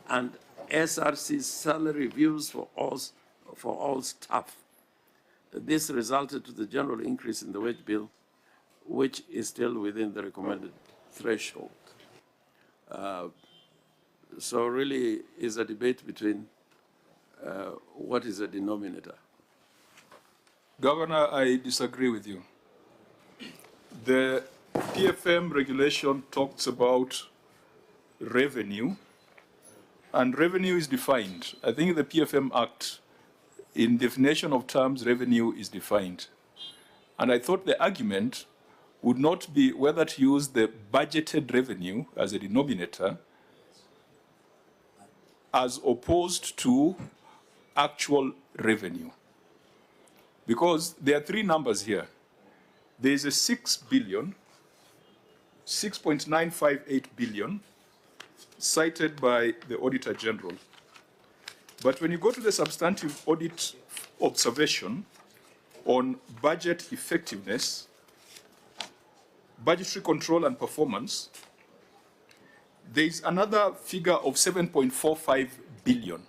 Speaker 3: and SRC salary reviews for all staff. This resulted to the general increase in the wage bill, which is still within the recommended threshold. So really is a debate between what is a denominator.
Speaker 1: Governor, I disagree with you. The PFM regulation talks about revenue, and revenue is defined. I think the PFM Act, in definition of terms, revenue is defined. And I thought the argument would not be whether to use the budgeted revenue as a denominator as opposed to actual revenue. Because there are three numbers here. There is a 6.958 billion cited by the Auditor General. But when you go to the substantive audit observation on budget effectiveness, budgetary control and performance, there is another figure of 7.45 billion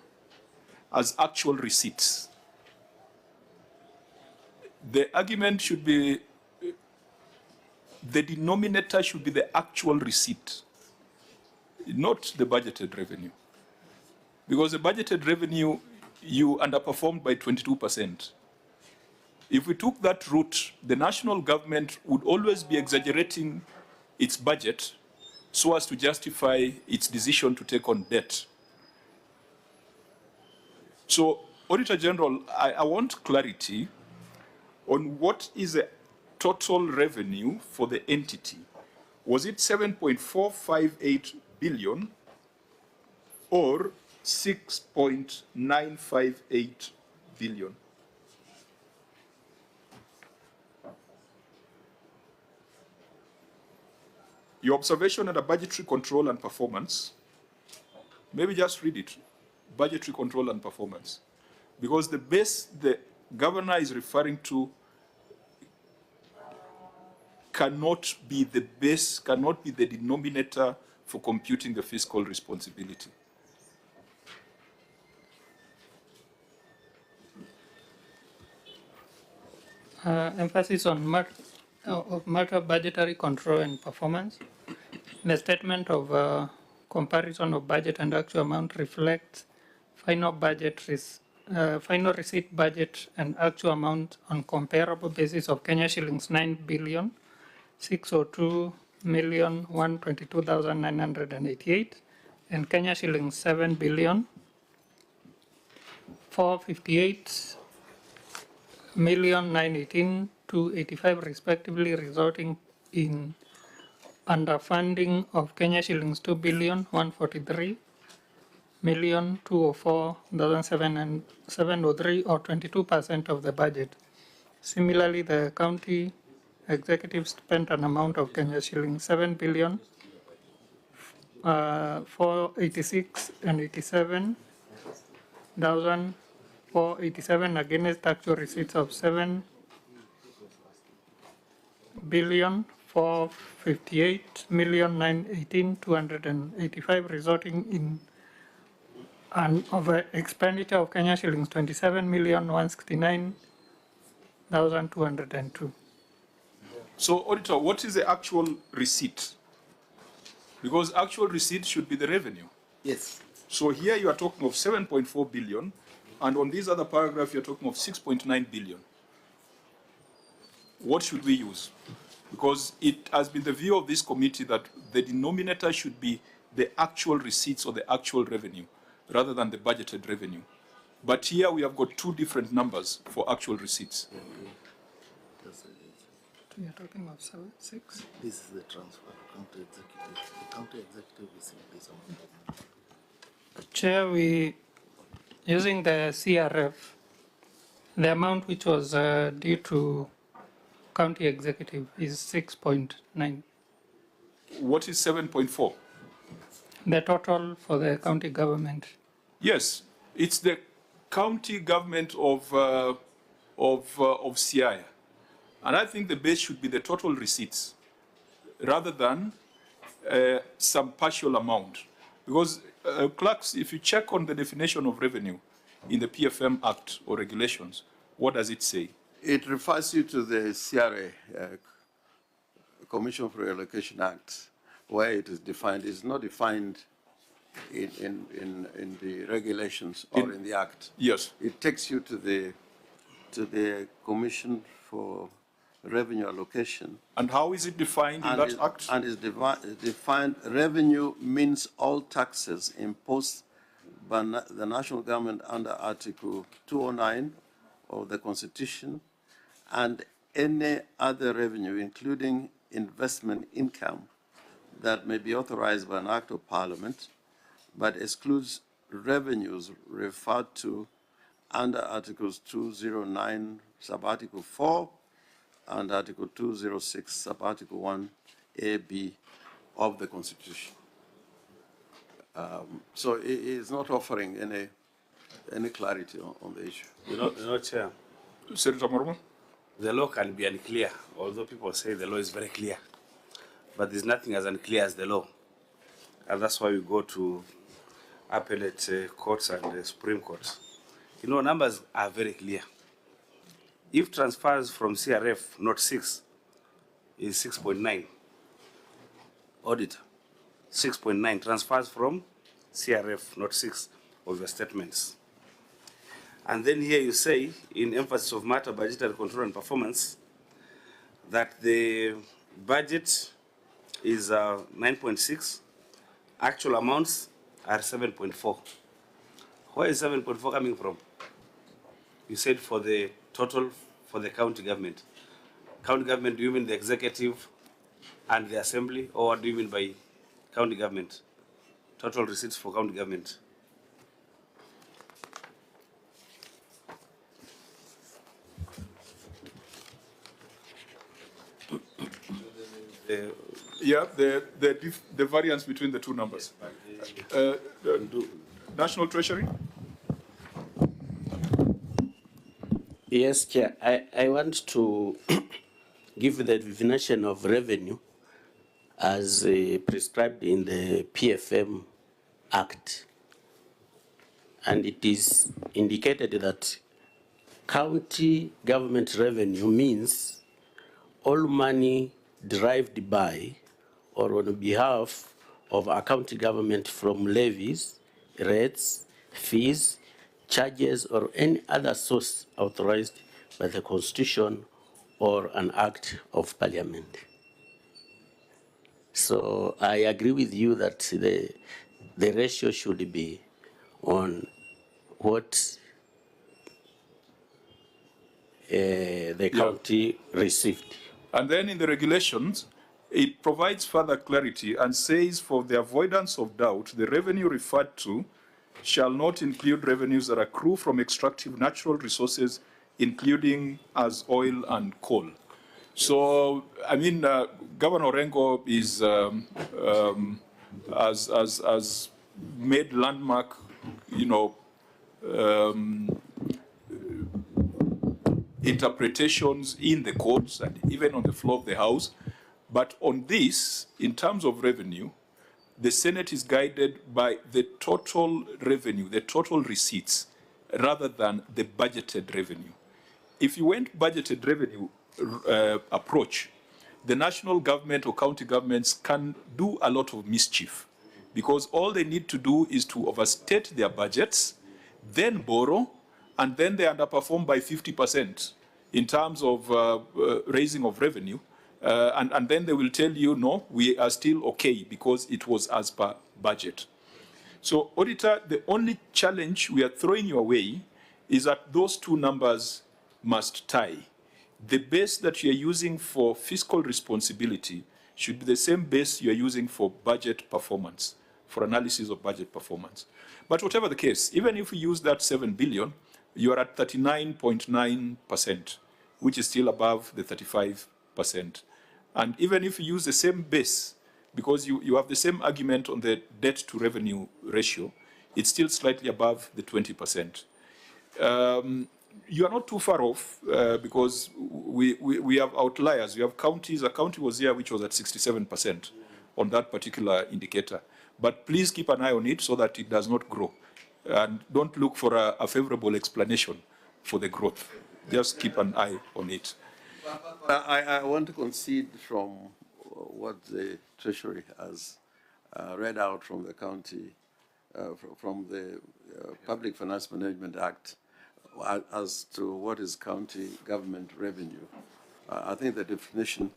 Speaker 1: as actual receipts. The argument should be, the denominator should be the actual receipt, not the budgeted revenue. Because the budgeted revenue, you underperformed by 22%. If we took that route, the national government would always be exaggerating its budget so as to justify its decision to take on debt. So, Auditor General, I want clarity on what is the total revenue for the entity. Was it 7.458 billion or 6.958 billion? Your observation under budgetary control and performance, maybe just read it, budgetary control and performance. Because the base the governor is referring to cannot be the base, cannot be the denominator for computing the fiscal responsibility.
Speaker 8: Emphasis on matter budgetary control and performance. The statement of comparison of budget and actual amount reflects final receipt budget and actual amount on comparable basis of Kenya shillings 9,602,122,988 and Kenya shillings 7,458,918,285 respectively, resulting in underfunding of Kenya shillings 2,143,204,703 or 22% of the budget. Similarly, the county executive spent an amount of Kenya shillings 7,486,87,487 against actual receipts of 7,458,918,285, resulting in an over expenditure of Kenya shillings 27,169,202.
Speaker 1: So, Auditor, what is the actual receipt? Because actual receipt should be the revenue.
Speaker 3: Yes.
Speaker 1: So here you are talking of 7.4 billion, and on this other paragraph you're talking of 6.9 billion. what should we use? Because it has been the view of this committee that the denominator should be the actual receipts or the actual revenue, rather than the budgeted revenue. But here we have got two different numbers for actual receipts.
Speaker 8: We are talking of 6.
Speaker 11: This is the transfer to county executive. The county executive is in this amount.
Speaker 8: Chair, we, using the CRF, the amount which was due to county executive is 6.9.
Speaker 1: What is 7.4?
Speaker 8: The total for the county government.
Speaker 1: Yes, it's the county government of Siaya. And I think the base should be the total receipts rather than some partial amount. Because clerks, if you check on the definition of revenue in the PFM Act or regulations, what does it say?
Speaker 3: It refers you to the CRA, Commission for Reallocation Act, where it is defined. It's not defined in the regulations or in the Act.
Speaker 1: Yes.
Speaker 3: It takes you to the Commission for Revenue Allocation.
Speaker 1: And how is it defined in that Act?
Speaker 3: And it's defined, revenue means all taxes imposed by the national government under Article 209 of the Constitution, and any other revenue, including investment income, that may be authorized by an act of parliament, but excludes revenues referred to under Articles 209, Subarticle 4, and Article 206, Subarticle 1, B of the Constitution. So it is not offering any clarity on the issue.
Speaker 5: You know, Chair,
Speaker 1: Senator Mormo?
Speaker 5: the law can be unclear, although people say the law is very clear. But there's nothing as unclear as the law. And that's why we go to appellate courts and the Supreme Court. You know, numbers are very clear. If transfers from CRF, not 6, is 6.9, auditor, 6.9, transfers from CRF, not 6, of your statements. And then here you say, in emphasis of matter, budgetary control and performance, that the budget is 9.6, actual amounts are 7.4. Where is 7.4 coming from? You said for the total for the county government. County government, do you mean the executive and the assembly, or what do you mean by county government? Total receipts for county government.
Speaker 1: Yeah, the variance between the two numbers. National Treasury?
Speaker 9: Yes, Chair. I want to give the definition of revenue as prescribed in the PFM Act. And it is indicated that county government revenue means all money derived by or on behalf of a county government from levies, rates, fees, charges, or any other source authorized by the Constitution or an act of parliament. So I agree with you that the ratio should be on what the county received.
Speaker 1: And then in the regulations, it provides further clarity and says, for the avoidance of doubt, the revenue referred to shall not include revenues that accrue from extractive natural resources, including as oil and coal. So, I mean, Governor Orengo is, has made landmark, you know, interpretations in the courts and even on the floor of the House. But on this, in terms of revenue, the Senate is guided by the total revenue, the total receipts, rather than the budgeted revenue. If you went budgeted revenue approach, the national government or county governments can do a lot of mischief, because all they need to do is to overstate their budgets, then borrow, and then they underperform by 50%. in terms of raising of revenue, and then they will tell you, no, we are still okay because it was as per budget. So, Auditor, the only challenge we are throwing your way is that those two numbers must tie. The base that you are using for fiscal responsibility should be the same base you are using for budget performance, for analysis of budget performance. But whatever the case, even if we use that 7 billion, you are at 39.9%, which is still above the 35%. And even if you use the same base, because you have the same argument on the debt to revenue ratio, it's still slightly above the 20%. You are not too far off because we have outliers. We have counties. A county was here which was at 67% on that particular indicator. But please keep an eye on it so that it does not grow. And don't look for a favorable explanation for the growth. Just keep an eye on it.
Speaker 3: I want to concede from what the Treasury has read out from the county, from the Public Finance Management Act, as to what is county government revenue. I think the definition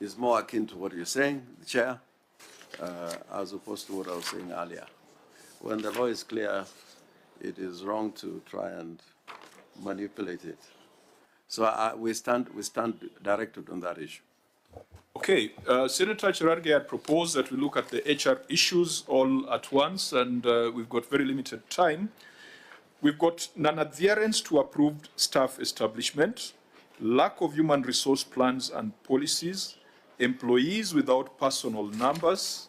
Speaker 3: is more akin to what you're saying, Chair, as opposed to what I was saying earlier. When the law is clear, it is wrong to try and manipulate it. So we stand directed on that issue.
Speaker 1: Okay, Senator Cherargei had proposed that we look at the HR issues all at once, and we've got very limited time. We've got non-adherence to approved staff establishment, lack of human resource plans and policies, employees without personal numbers,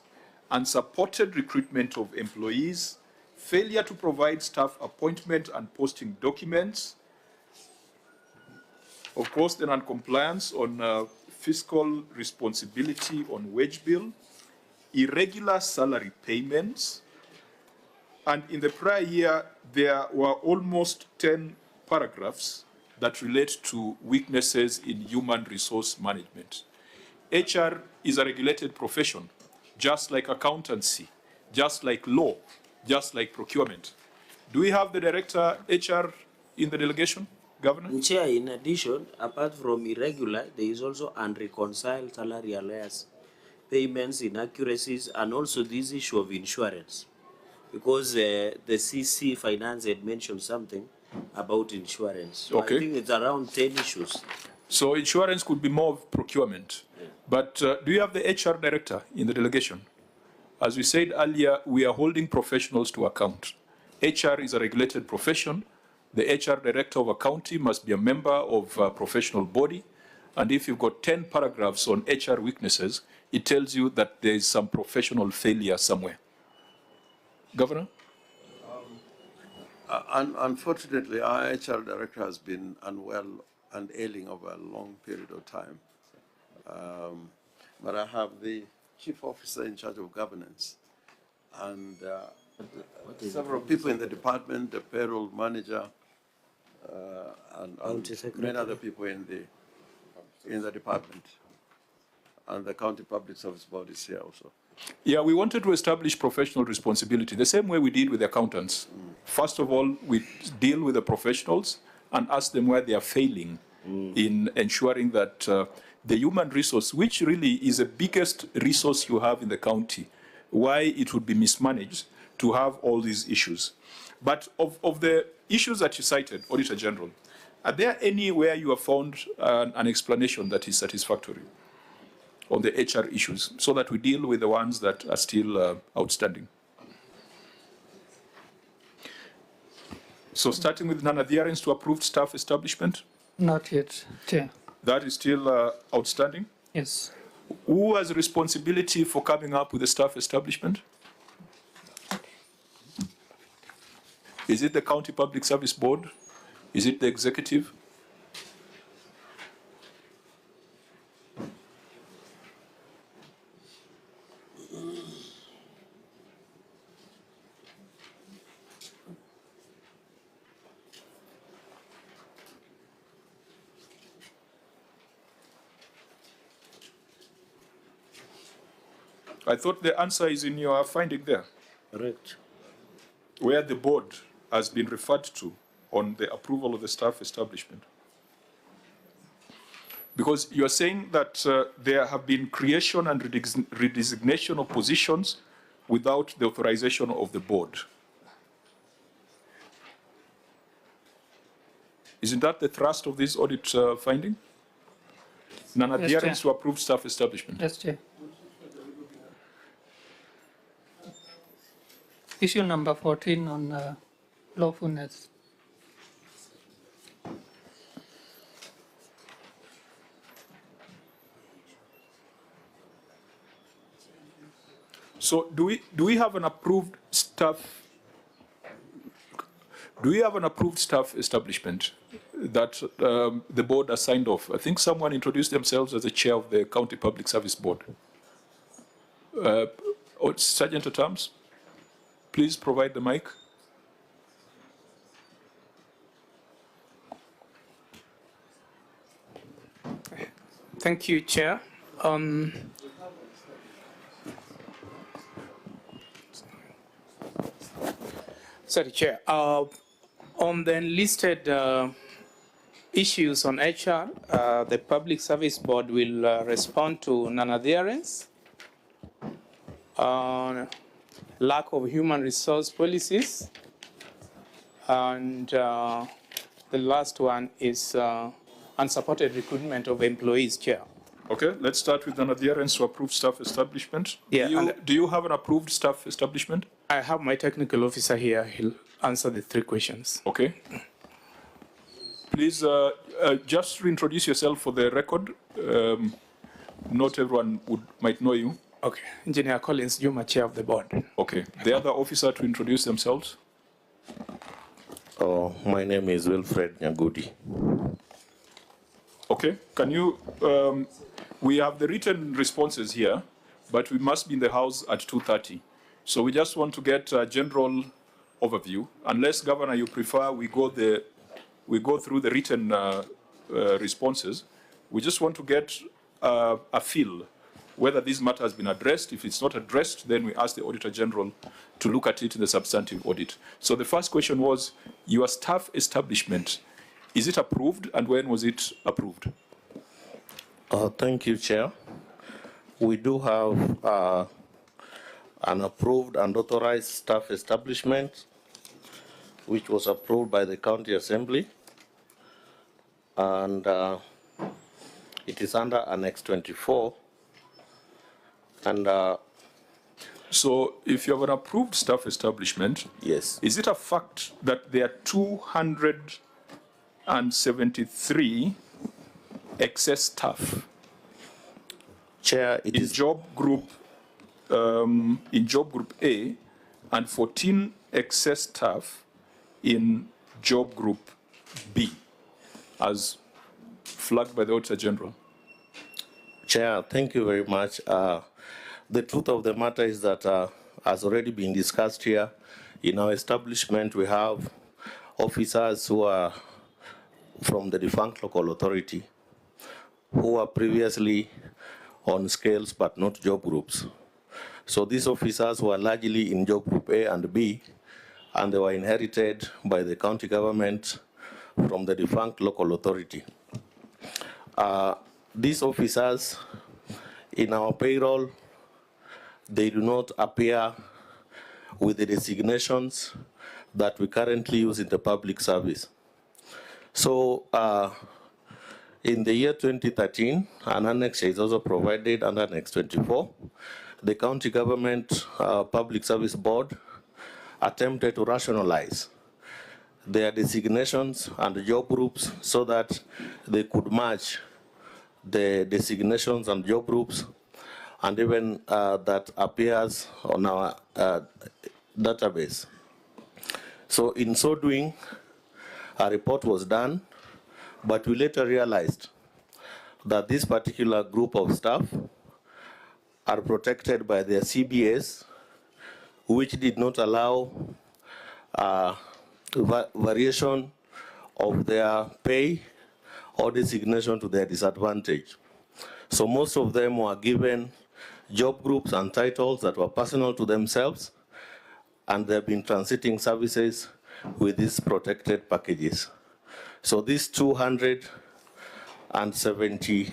Speaker 1: unsupported recruitment of employees, failure to provide staff appointment and posting documents, of course, the non-compliance on fiscal responsibility on wage bill, irregular salary payments, and in the prior year, there were almost 10 paragraphs that relate to weaknesses in human resource management. HR is a regulated profession, just like accountancy, just like law, just like procurement. Do we have the director HR in the delegation, Governor?
Speaker 4: Chair, in addition, apart from irregular, there is also unreconciled salary arrears, payments, inaccuracies, and also this issue of insurance. Because the CC Finance had mentioned something about insurance. So
Speaker 1: okay.
Speaker 4: I think it's around 10 issues.
Speaker 1: So insurance could be more of procurement. Yeah. But do you have the HR director in the delegation? As we said earlier, we are holding professionals to account. HR is a regulated profession. The HR director of a county must be a member of a professional body. And if you've got 10 paragraphs on HR weaknesses, it tells you that there is some professional failure somewhere. Governor?
Speaker 3: Unfortunately, our HR director has been unwell and ailing over a long period of time. But I have the chief officer in charge of governance and several people in the department, the payroll manager, and many other people in the department. And the county public service board is here also.
Speaker 1: Yeah, we wanted to establish professional responsibility, the same way we did with the accountants. First of all, we deal with the professionals and ask them where they are failing in ensuring that the human resource, which really is the biggest resource you have in the county, why it would be mismanaged to have all these issues. But of the issues that you cited, Auditor General, are there anywhere you have found an explanation that is satisfactory on the HR issues, so that we deal with the ones that are still outstanding? So starting with non-adherence to approved staff establishment?
Speaker 8: Not yet, Chair.
Speaker 1: That is still outstanding?
Speaker 8: Yes.
Speaker 1: Who has responsibility for coming up with the staff establishment? Is it the County Public Service Board? Is it the executive? I thought the answer is in your finding there.
Speaker 4: Correct.
Speaker 1: Where the board has been referred to on the approval of the staff establishment. Because you're saying that there have been creation and redesignation of positions without the authorization of the board. Isn't that the thrust of this audit finding? Non-adherence to approved staff establishment.
Speaker 8: Yes, Chair. Issue number 14 on lawfulness.
Speaker 1: So do we have an approved staff? Do we have an approved staff establishment that the board has signed off? I think someone introduced themselves as the chair of the County Public Service Board. Sergeant at Arms, please provide the mic.
Speaker 12: Thank you, Chair. Sorry, Chair. On the enlisted issues on HR, the Public Service Board will respond to non-adherence, lack of human resource policies, and the last one is unsupported recruitment of employees, Chair.
Speaker 1: Okay, let's start with non-adherence to approved staff establishment.
Speaker 12: Yeah,
Speaker 1: do you have an approved staff establishment?
Speaker 12: I have my technical officer here. He'll answer the 3 questions.
Speaker 1: Okay. Please just reintroduce yourself for the record. Not everyone might know you.
Speaker 12: Okay. Engineer Collins Juma, Chair of the Board.
Speaker 1: Okay. The other officer to introduce themselves.
Speaker 13: Oh, my name is Wilfred Nyagudi.
Speaker 1: Okay. Can you, we have the written responses here, but we must be in the house at 2:30. So we just want to get a general overview. Unless, Governor, you prefer we go through the written responses. We just want to get a feel whether this matter has been addressed. If it's not addressed, then we ask the Auditor General to look at it in the substantive audit. So the first question was, your staff establishment, is it approved, and when was it approved?
Speaker 13: Thank you, Chair. We do have an approved and authorized staff establishment, which was approved by the County Assembly, and it is under Annex 24. And
Speaker 1: so if you have an approved staff establishment,
Speaker 13: yes,
Speaker 1: is it a fact that there are 273 excess staff?
Speaker 13: Chair, it is
Speaker 1: job group in job group A, and 14 excess staff in job group B, as flagged by the Auditor General.
Speaker 13: Chair, thank you very much. The truth of the matter is that, as already been discussed here, in our establishment we have officers who are from the defunct local authority, who were previously on scales but not job groups. So these officers were largely in job group A and B, and they were inherited by the county government from the defunct local authority. These officers in our payroll, they do not appear with the designations that we currently use in the public service. So in the year 2013, an annex is also provided under Annex 24. The county government public service board attempted to rationalize their designations and job groups so that they could match the designations and job groups, and even that appears on our database. So in so doing, a report was done, but we later realized that this particular group of staff are protected by their CBAs, which did not allow variation of their pay or designation to their disadvantage. So most of them were given job groups and titles that were personal to themselves, and they've been transiting services with these protected packages. So these 200 and 76,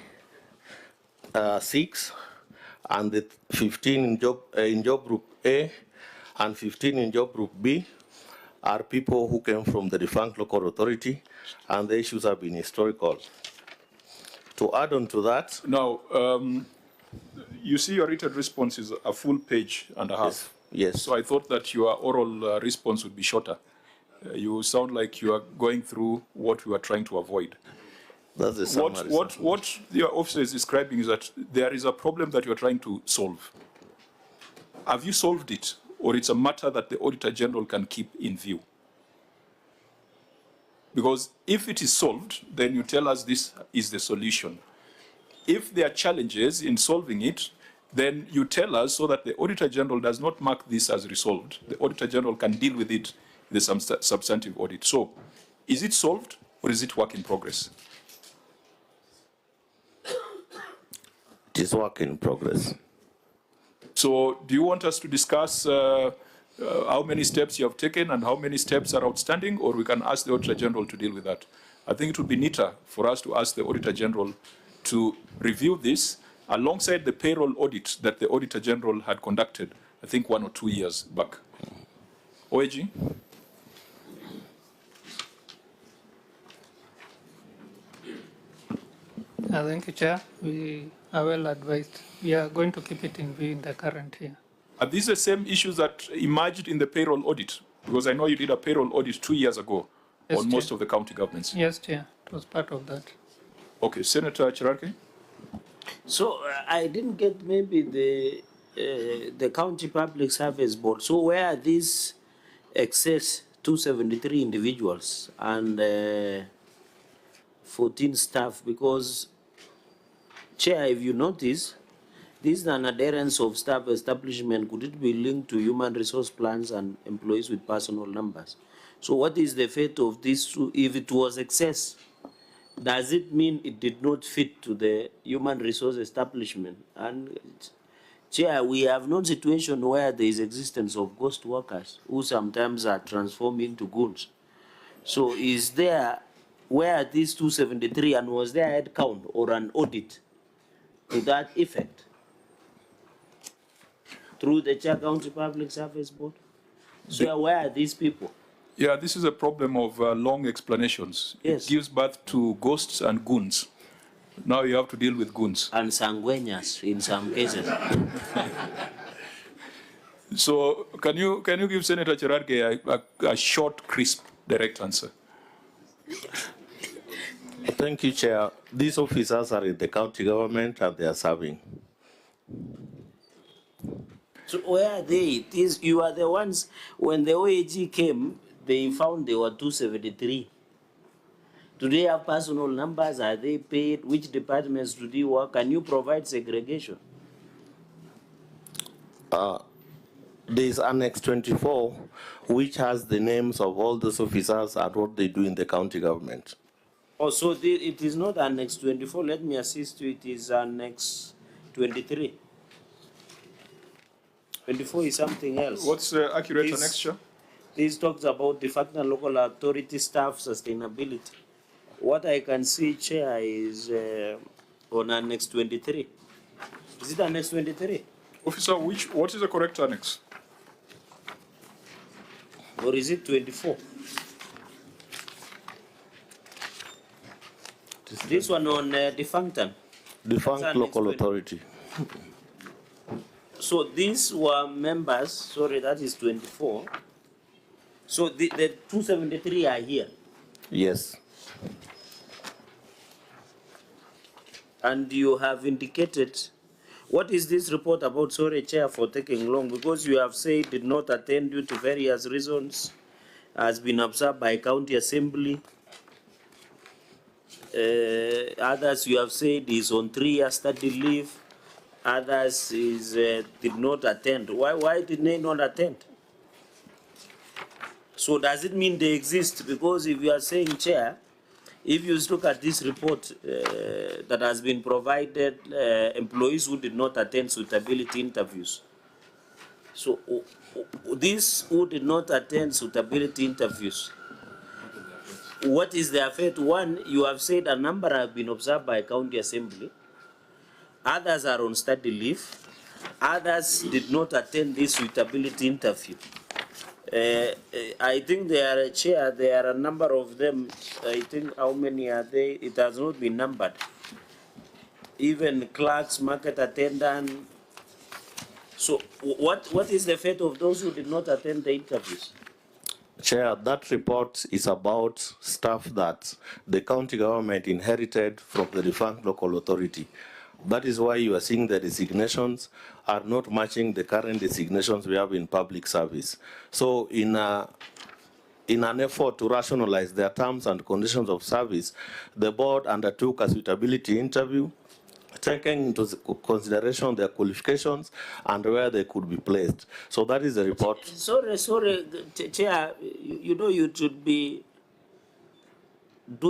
Speaker 13: and the 15 in job group A and 15 in job group B are people who came from the defunct local authority, and the issues have been historical. To add on to that.
Speaker 1: Now, you see your written response is a full page and a half.
Speaker 13: Yes.
Speaker 1: So I thought that your oral response would be shorter. You sound like you are going through what we are trying to avoid.
Speaker 13: That's the summary.
Speaker 1: What your officer is describing is that there is a problem that you are trying to solve. Have you solved it, or it's a matter that the Auditor General can keep in view? Because if it is solved, then you tell us this is the solution. If there are challenges in solving it, then you tell us so that the Auditor General does not mark this as resolved. The Auditor General can deal with it in the substantive audit. So, is it solved, or is it work in progress?
Speaker 13: It is work in progress.
Speaker 1: So do you want us to discuss how many steps you have taken and how many steps are outstanding, or we can ask the Auditor General to deal with that? I think it would be neater for us to ask the Auditor General to review this alongside the payroll audit that the Auditor General had conducted, I think 1 or 2 years back. OAG?
Speaker 8: Thank you, Chair. We are well advised. We are going to keep it in view in the current year.
Speaker 1: Are these the same issues that emerged in the payroll audit? Because I know you did a payroll audit 2 years ago
Speaker 8: Yes,
Speaker 1: on
Speaker 8: Chair.
Speaker 1: most of the county governments.
Speaker 8: Yes, Chair. It was part of that.
Speaker 1: Okay, Senator Chirarke?
Speaker 4: So I didn't get maybe the County Public Service Board. So where are these excess 273 individuals and 14 staff? Because, Chair, if you notice, this is an adherence of staff establishment. Could it be linked to human resource plans and employees with personal numbers? So what is the fate of these two? If it was excess, does it mean it did not fit to the human resource establishment? And Chair, we have no situation where there is existence of ghost workers who sometimes are transformed into goons. So is there, where are these 273, and was there a head count or an audit to that effect through the Chair County Public Service Board? So where are these people?
Speaker 1: Yeah, this is a problem of long explanations.
Speaker 4: Yes.
Speaker 1: It gives birth to ghosts and goons. Now you have to deal with goons.
Speaker 4: And sanguinas in some cases.
Speaker 1: So can you give Senator Chirarke a short, crisp, direct answer?
Speaker 13: Thank you, Chair. These officers are in the county government and they are serving.
Speaker 4: So where are they? You are the ones, when the OAG came, they found there were 273. Do they have personal numbers? Are they paid? Which departments do they work? Can you provide segregation?
Speaker 13: There is Annex 24, which has the names of all those officers and what they do in the county government.
Speaker 4: Oh, so it is not Annex 24. Let me assist you. It is Annex 23. 24 is something else.
Speaker 1: What's the accurate annexure?
Speaker 4: This talks about the fact and local authority staff sustainability. What I can see, Chair, is on Annex 23. Is it Annex 23?
Speaker 1: Officer, what is the correct annex?
Speaker 4: Or is it 24? This one on defunctant.
Speaker 13: Defunct local authority.
Speaker 4: So these were members, sorry, that is 24. So the 273 are here.
Speaker 13: Yes.
Speaker 4: And you have indicated, what is this report about? Sorry, Chair, for taking long, because you have said did not attend due to various reasons, has been observed by County Assembly. Others you have said is on 3-year study leave. Others is did not attend. Why did they not attend? So does it mean they exist? Because if you are saying, Chair, if you look at this report that has been provided, employees who did not attend suitability interviews. So these who did not attend suitability interviews, what is their fate? One, you have said a number have been observed by county assembly. Others are on study leave. Others did not attend this suitability interview. I think there are a number of them. I think, how many are they? It has not been numbered. Even clerks, market attendant. So what is the fate of those who did not attend the interviews?
Speaker 13: Chair, that report is about stuff that the county government inherited from the defunct local authority. That is why you are seeing the designations are not matching the current designations we have in public service. So in an effort to rationalize their terms and conditions of service, the board undertook a suitability interview, taking into consideration their qualifications and where they could be placed. So that is the report.
Speaker 4: Sorry, Chair, you know you should do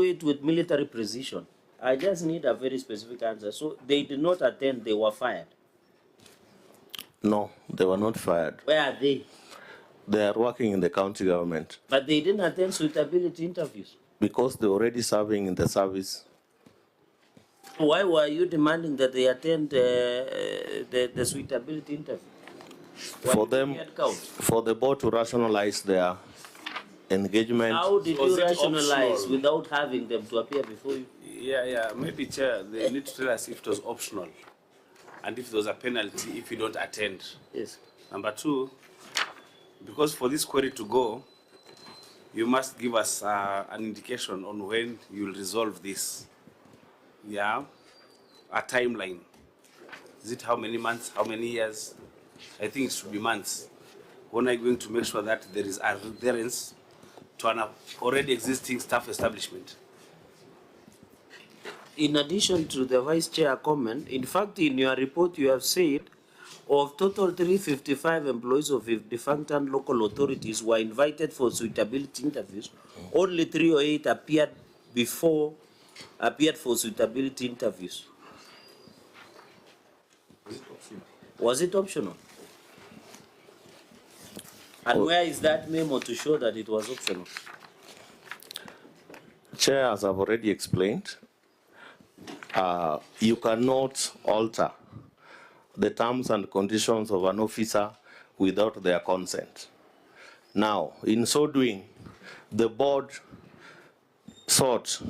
Speaker 4: it with military precision. I just need a very specific answer. So they did not attend, they were fired?
Speaker 13: No, they were not fired.
Speaker 4: Where are they?
Speaker 13: They are working in the county government.
Speaker 4: But they didn't attend suitability interviews? Because
Speaker 13: they're already serving in the service.
Speaker 4: Why were you demanding that they attend the suitability interview?
Speaker 13: For them, for the board to rationalize their engagement.
Speaker 4: How did you rationalize without having them to appear before you?
Speaker 5: Yeah, maybe, Chair, they need to tell us if it was optional and if there was a penalty if you don't attend.
Speaker 4: Yes.
Speaker 5: Number two, because for this query to go, you must give us an indication on when you will resolve this. Yeah, a timeline. Is it how many months, how many years? I think it should be months. When are you going to make sure that there is adherence to an already existing staff establishment?
Speaker 4: In addition to the Vice Chair comment, in fact, in your report, you have said of total 355 employees of defunct and local authorities were invited for suitability interviews. Only 308 appeared for suitability interviews. Was it optional? And where is that memo to show that it was optional?
Speaker 13: Chair, as I've already explained, you cannot alter the terms and conditions of an officer without their consent. Now, in so doing, the board sought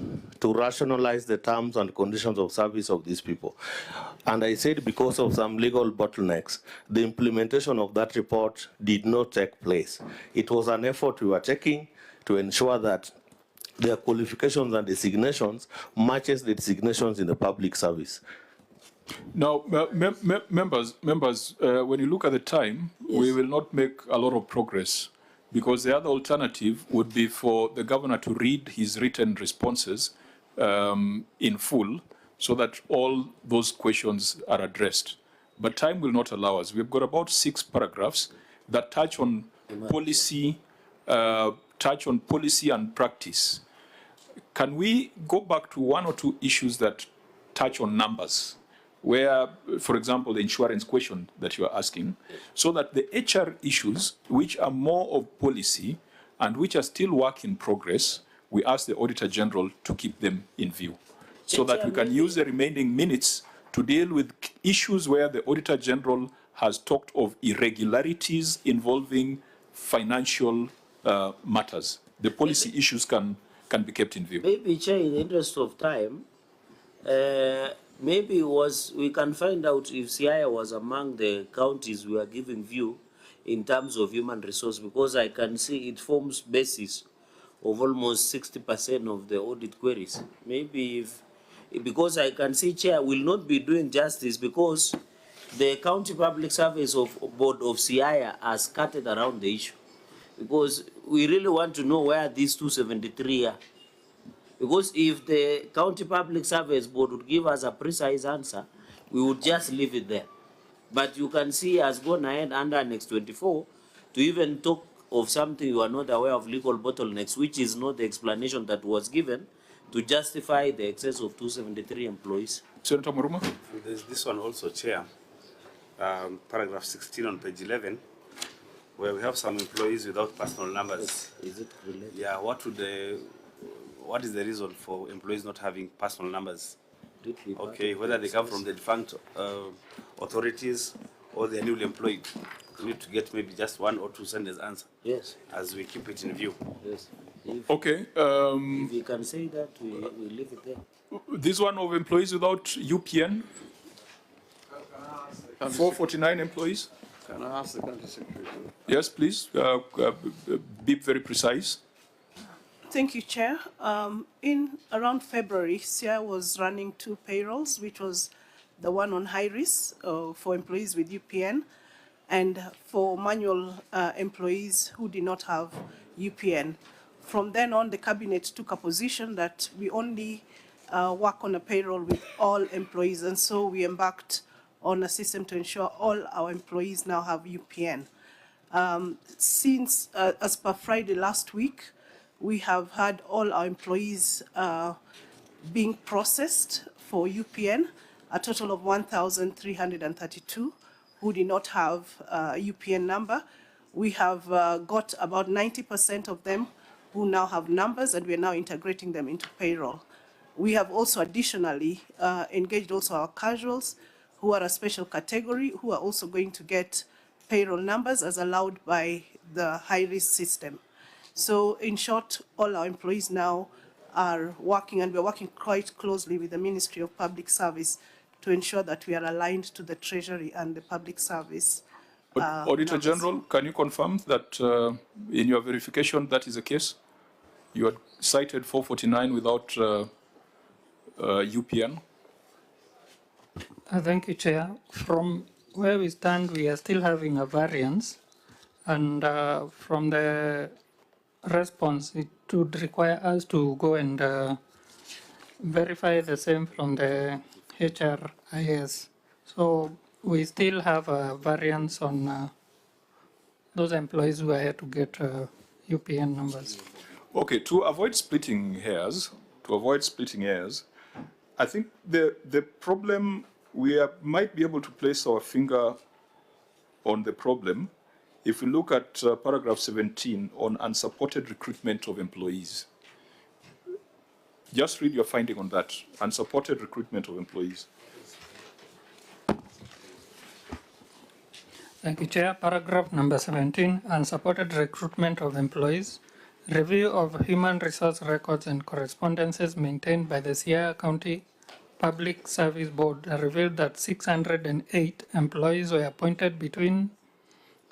Speaker 13: to rationalize the terms and conditions of service of these people. And I said because of some legal bottlenecks, the implementation of that report did not take place. It was an effort we were taking to ensure that their qualifications and designations matches the designations in the public service.
Speaker 1: Now, members, when you look at the time, yes, we will not make a lot of progress because the other alternative would be for the governor to read his written responses in full so that all those questions are addressed. But time will not allow us. We've got about 6 paragraphs that touch on policy, and practice. Can we go back to 1 or 2 issues that touch on numbers, where, for example, the insurance question that you are asking, so that the HR issues, which are more of policy and which are still work in progress, we ask the Auditor General to keep them in view, so that we can use the remaining minutes to deal with issues where the Auditor General has talked of irregularities involving financial matters. The policy issues can be kept in view.
Speaker 4: Maybe, Chair, in the interest of time, maybe we can find out if Siaya was among the counties we are giving view in terms of human resource, because I can see it forms basis of almost 60% of the audit queries. Maybe because I can see Chair will not be doing justice because the County Public Service Board of Siaya are scattered around the issue. Because we really want to know where these 273 are. Because if the County Public Service Board would give us a precise answer, we would just leave it there. But you can see has gone ahead under Annex 24 to even talk of something you are not aware of, legal bottlenecks, which is not the explanation that was given to justify the excess of 273 employees.
Speaker 1: Senator Muruma?
Speaker 5: There's this one also, Chair, paragraph 16 on page 11, where we have some employees without personal numbers.
Speaker 4: Is it related?
Speaker 5: Yeah, what would what is the reason for employees not having personal numbers? Okay, whether they come from the defunct authorities or they are newly employed. We need to get maybe just 1 or 2 sentences answer.
Speaker 4: Yes.
Speaker 5: As we keep it in view.
Speaker 4: Yes.
Speaker 1: Okay.
Speaker 4: If you can say that, we leave it there.
Speaker 1: This one of employees without UPN. 449 employees.
Speaker 3: Can I ask the country secretary?
Speaker 1: Yes, please. Be very precise.
Speaker 14: Thank you, Chair. In around February, SIA was running 2 payrolls, which was the one on high risk for employees with UPN and for manual employees who did not have UPN. From then on, the Cabinet took a position that we only work on a payroll with all employees, and so we embarked on a system to ensure all our employees now have UPN. Since, as per Friday last week, we have had all our employees being processed for UPN, a total of 1,332 who did not have a UPN number. We have got about 90% of them who now have numbers, and we are now integrating them into payroll. We have also additionally engaged also our casuals, who are a special category, who are also going to get payroll numbers as allowed by the high-risk system. So in short, all our employees now are working, and we're working quite closely with the Ministry of Public Service to ensure that we are aligned to the Treasury and the Public Service.
Speaker 1: Auditor General, can you confirm that in your verification that is the case? You had cited 449 without UPN.
Speaker 8: Thank you, Chair. From where we stand, we are still having a variance, and from the response, it would require us to go and verify the same from the HRIS. So we still have a variance on those employees who are here to get UPN numbers.
Speaker 1: Okay, to avoid splitting hairs, I think the problem, we might be able to place our finger on the problem if we look at paragraph 17 on unsupported recruitment of employees. Just read your finding on that, unsupported recruitment of employees.
Speaker 8: Thank you, Chair. Paragraph number 17, unsupported recruitment of employees. Review of human resource records and correspondences maintained by the Sierra County Public Service Board revealed that 608 employees were appointed between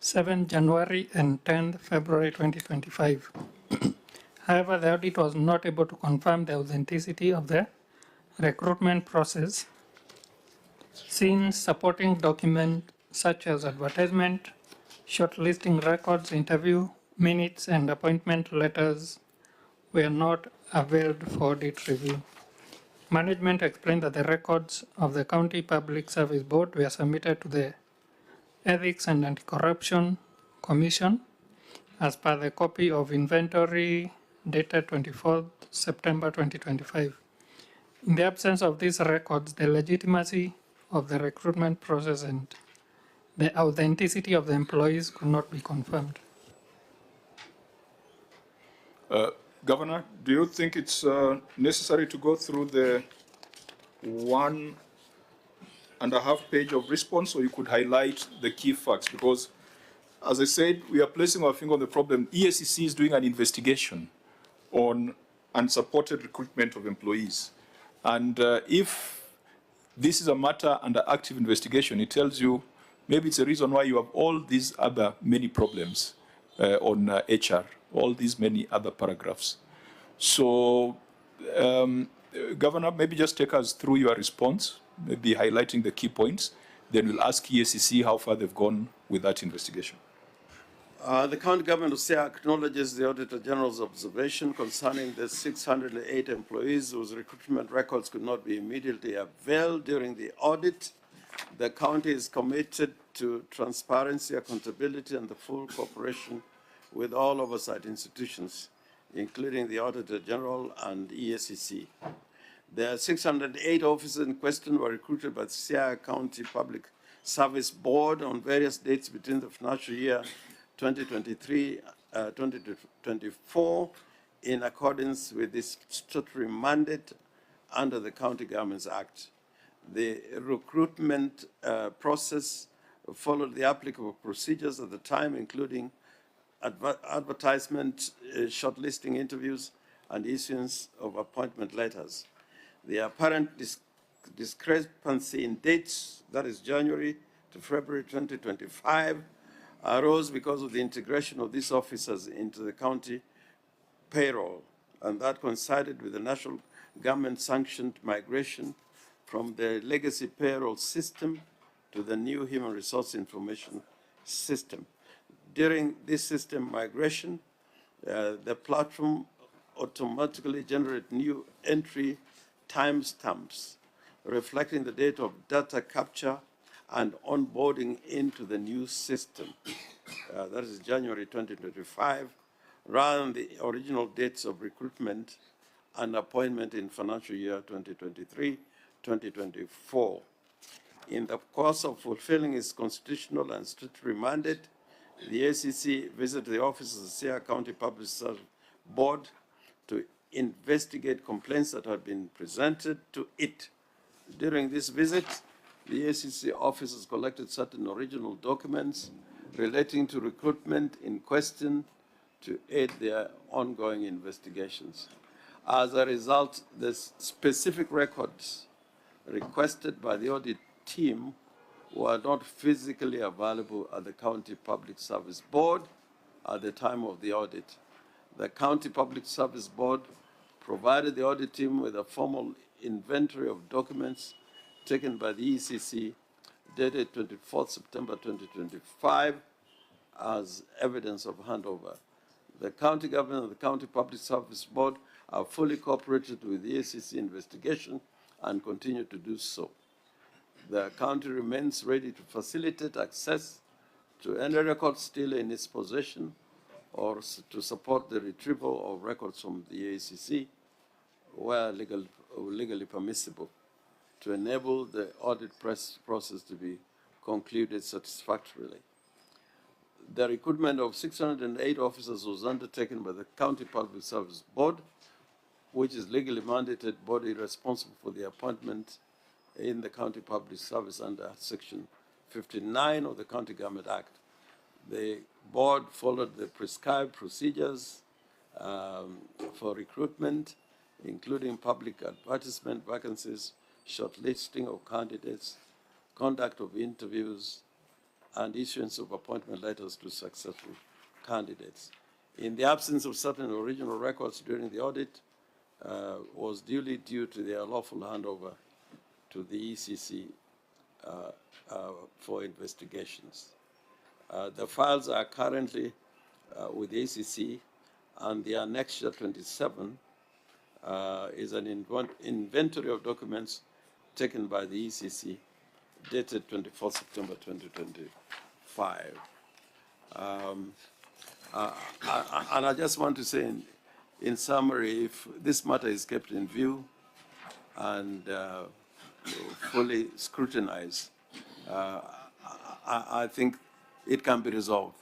Speaker 8: 7 January and 10 February 2025. However, the audit was not able to confirm the authenticity of the recruitment process, since supporting documents such as advertisement, shortlisting records, interview minutes, and appointment letters were not availed for audit review. Management explained that the records of the County Public Service Board were submitted to the Ethics and Anti-Corruption Commission as per the copy of inventory dated 24th September 2025. In the absence of these records, the legitimacy of the recruitment process and the authenticity of the employees could not be confirmed.
Speaker 1: Governor, do you think it's necessary to go through the 1.5 page of response, or you could highlight the key facts? Because, as I said, we are placing our finger on the problem. EACC is doing an investigation on unsupported recruitment of employees. And if this is a matter under active investigation, it tells you maybe it's a reason why you have all these other many problems on HR, all these many other paragraphs. So, Governor, maybe just take us through your response, maybe highlighting the key points. Then we'll ask EACC how far they've gone with that investigation.
Speaker 3: The county government of SIA acknowledges the Auditor General's observation concerning the 608 employees whose recruitment records could not be immediately availed during the audit. The county is committed to transparency, accountability, and the full cooperation with all oversight institutions, including the Auditor General and EACC. The 608 officers in question were recruited by the Sierra County Public Service Board on various dates between the financial year 2023-2024 in accordance with this statutory mandate under the County Governments Act. The recruitment process followed the applicable procedures at the time, including advertisement, shortlisting interviews, and issuance of appointment letters. The apparent discrepancy in dates, that is January to February 2025, arose because of the integration of these officers into the county payroll, and that coincided with the national government-sanctioned migration from the legacy payroll system to the new human resource information system. During this system migration, the platform automatically generated new entry timestamps reflecting the date of data capture and onboarding into the new system. That is January 2025, rather than the original dates of recruitment and appointment in financial year 2023-2024. In the course of fulfilling its constitutional and statutory mandate, the ACC visited the office of the Sierra County Public Service Board to investigate complaints that had been presented to it. During this visit, the ACC officers collected certain original documents relating to recruitment in question to aid their ongoing investigations. As a result, the specific records requested by the audit team were not physically available at the County Public Service Board at the time of the audit. The County Public Service Board provided the audit team with a formal inventory of documents taken by the ECC dated 24 September 2025 as evidence of handover. The county government and the County Public Service Board have fully cooperated with the ECC investigation and continue to do so. The county remains ready to facilitate access to any records still in its possession or to support the retrieval of records from the ACC where legally permissible to enable the audit process to be concluded satisfactorily. The recruitment of 608 officers was undertaken by the County Public Service Board, which is legally mandated body responsible for the appointment in the County Public Service under Section 59 of the County Government Act. The board followed the prescribed procedures for recruitment, including public advertisement vacancies, shortlisting of candidates, conduct of interviews, and issuance of appointment letters to successful candidates. In the absence of certain original records during the audit, was duly due to their lawful handover to the ECC for investigations. The files are currently with the ECC, and the Annexure 27 is an inventory of documents taken by the ECC dated 24 September 2025. And I just want to say in summary, if this matter is kept in view and fully scrutinized, I think it can be resolved.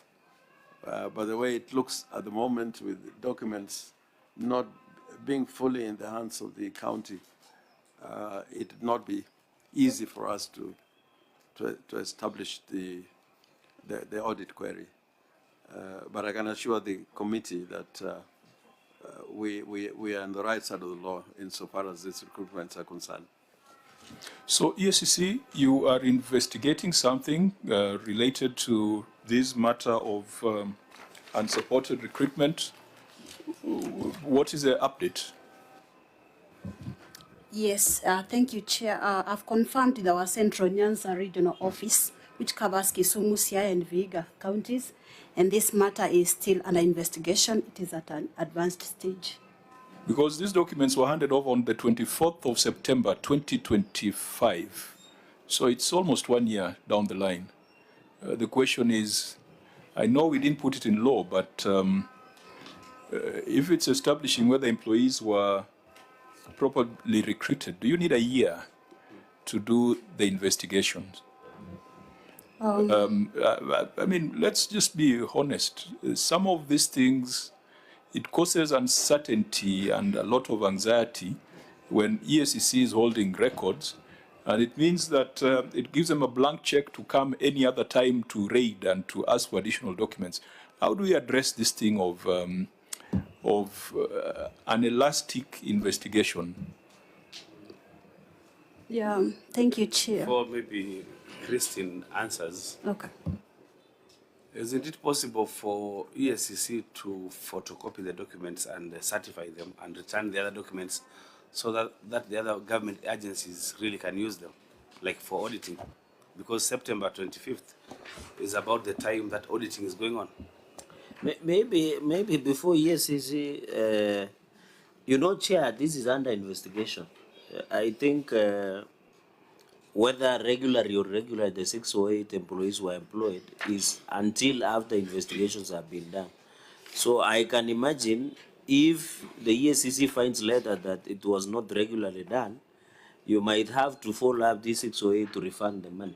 Speaker 3: By the way it looks at the moment with documents not being fully in the hands of the county, it would not be easy for us to establish the audit query. But I can assure the committee that we are on the right side of the law insofar as these recruitments are concerned.
Speaker 1: So EACC, you are investigating something related to this matter of unsupported recruitment. What is the update?
Speaker 15: Yes, thank you, Chair. I've confirmed with our Central Nyanza Regional Office, which covers Kisumu, Siaya, and Vihiga counties, and this matter is still under investigation. It is at an advanced stage.
Speaker 1: Because these documents were handed over on the 24th of September, 2025. So it's almost 1 year down the line. The question is, I know we didn't put it in law, but if it's establishing whether employees were properly recruited, do you need a year to do the investigations? I mean, let's just be honest. Some of these things, it causes uncertainty and a lot of anxiety when EACC is holding records, and it means that it gives them a blank check to come any other time to raid and to ask for additional documents. How do we address this thing of an elastic investigation?
Speaker 15: Yeah, thank you, Chair.
Speaker 5: Before maybe Christine answers.
Speaker 15: Okay.
Speaker 5: Isn't it possible for EACC to photocopy the documents and certify them and return the other documents so that the other government agencies really can use them, like for auditing? Because September 25th is about the time that auditing is going on.
Speaker 4: Maybe before EACC, you know, Chair, this is under investigation. I think whether regularly or irregularly the 608 employees were employed is until after investigations have been done. So I can imagine if the EACC finds later that it was not regularly done, you might have to follow up this 608 to refund the money.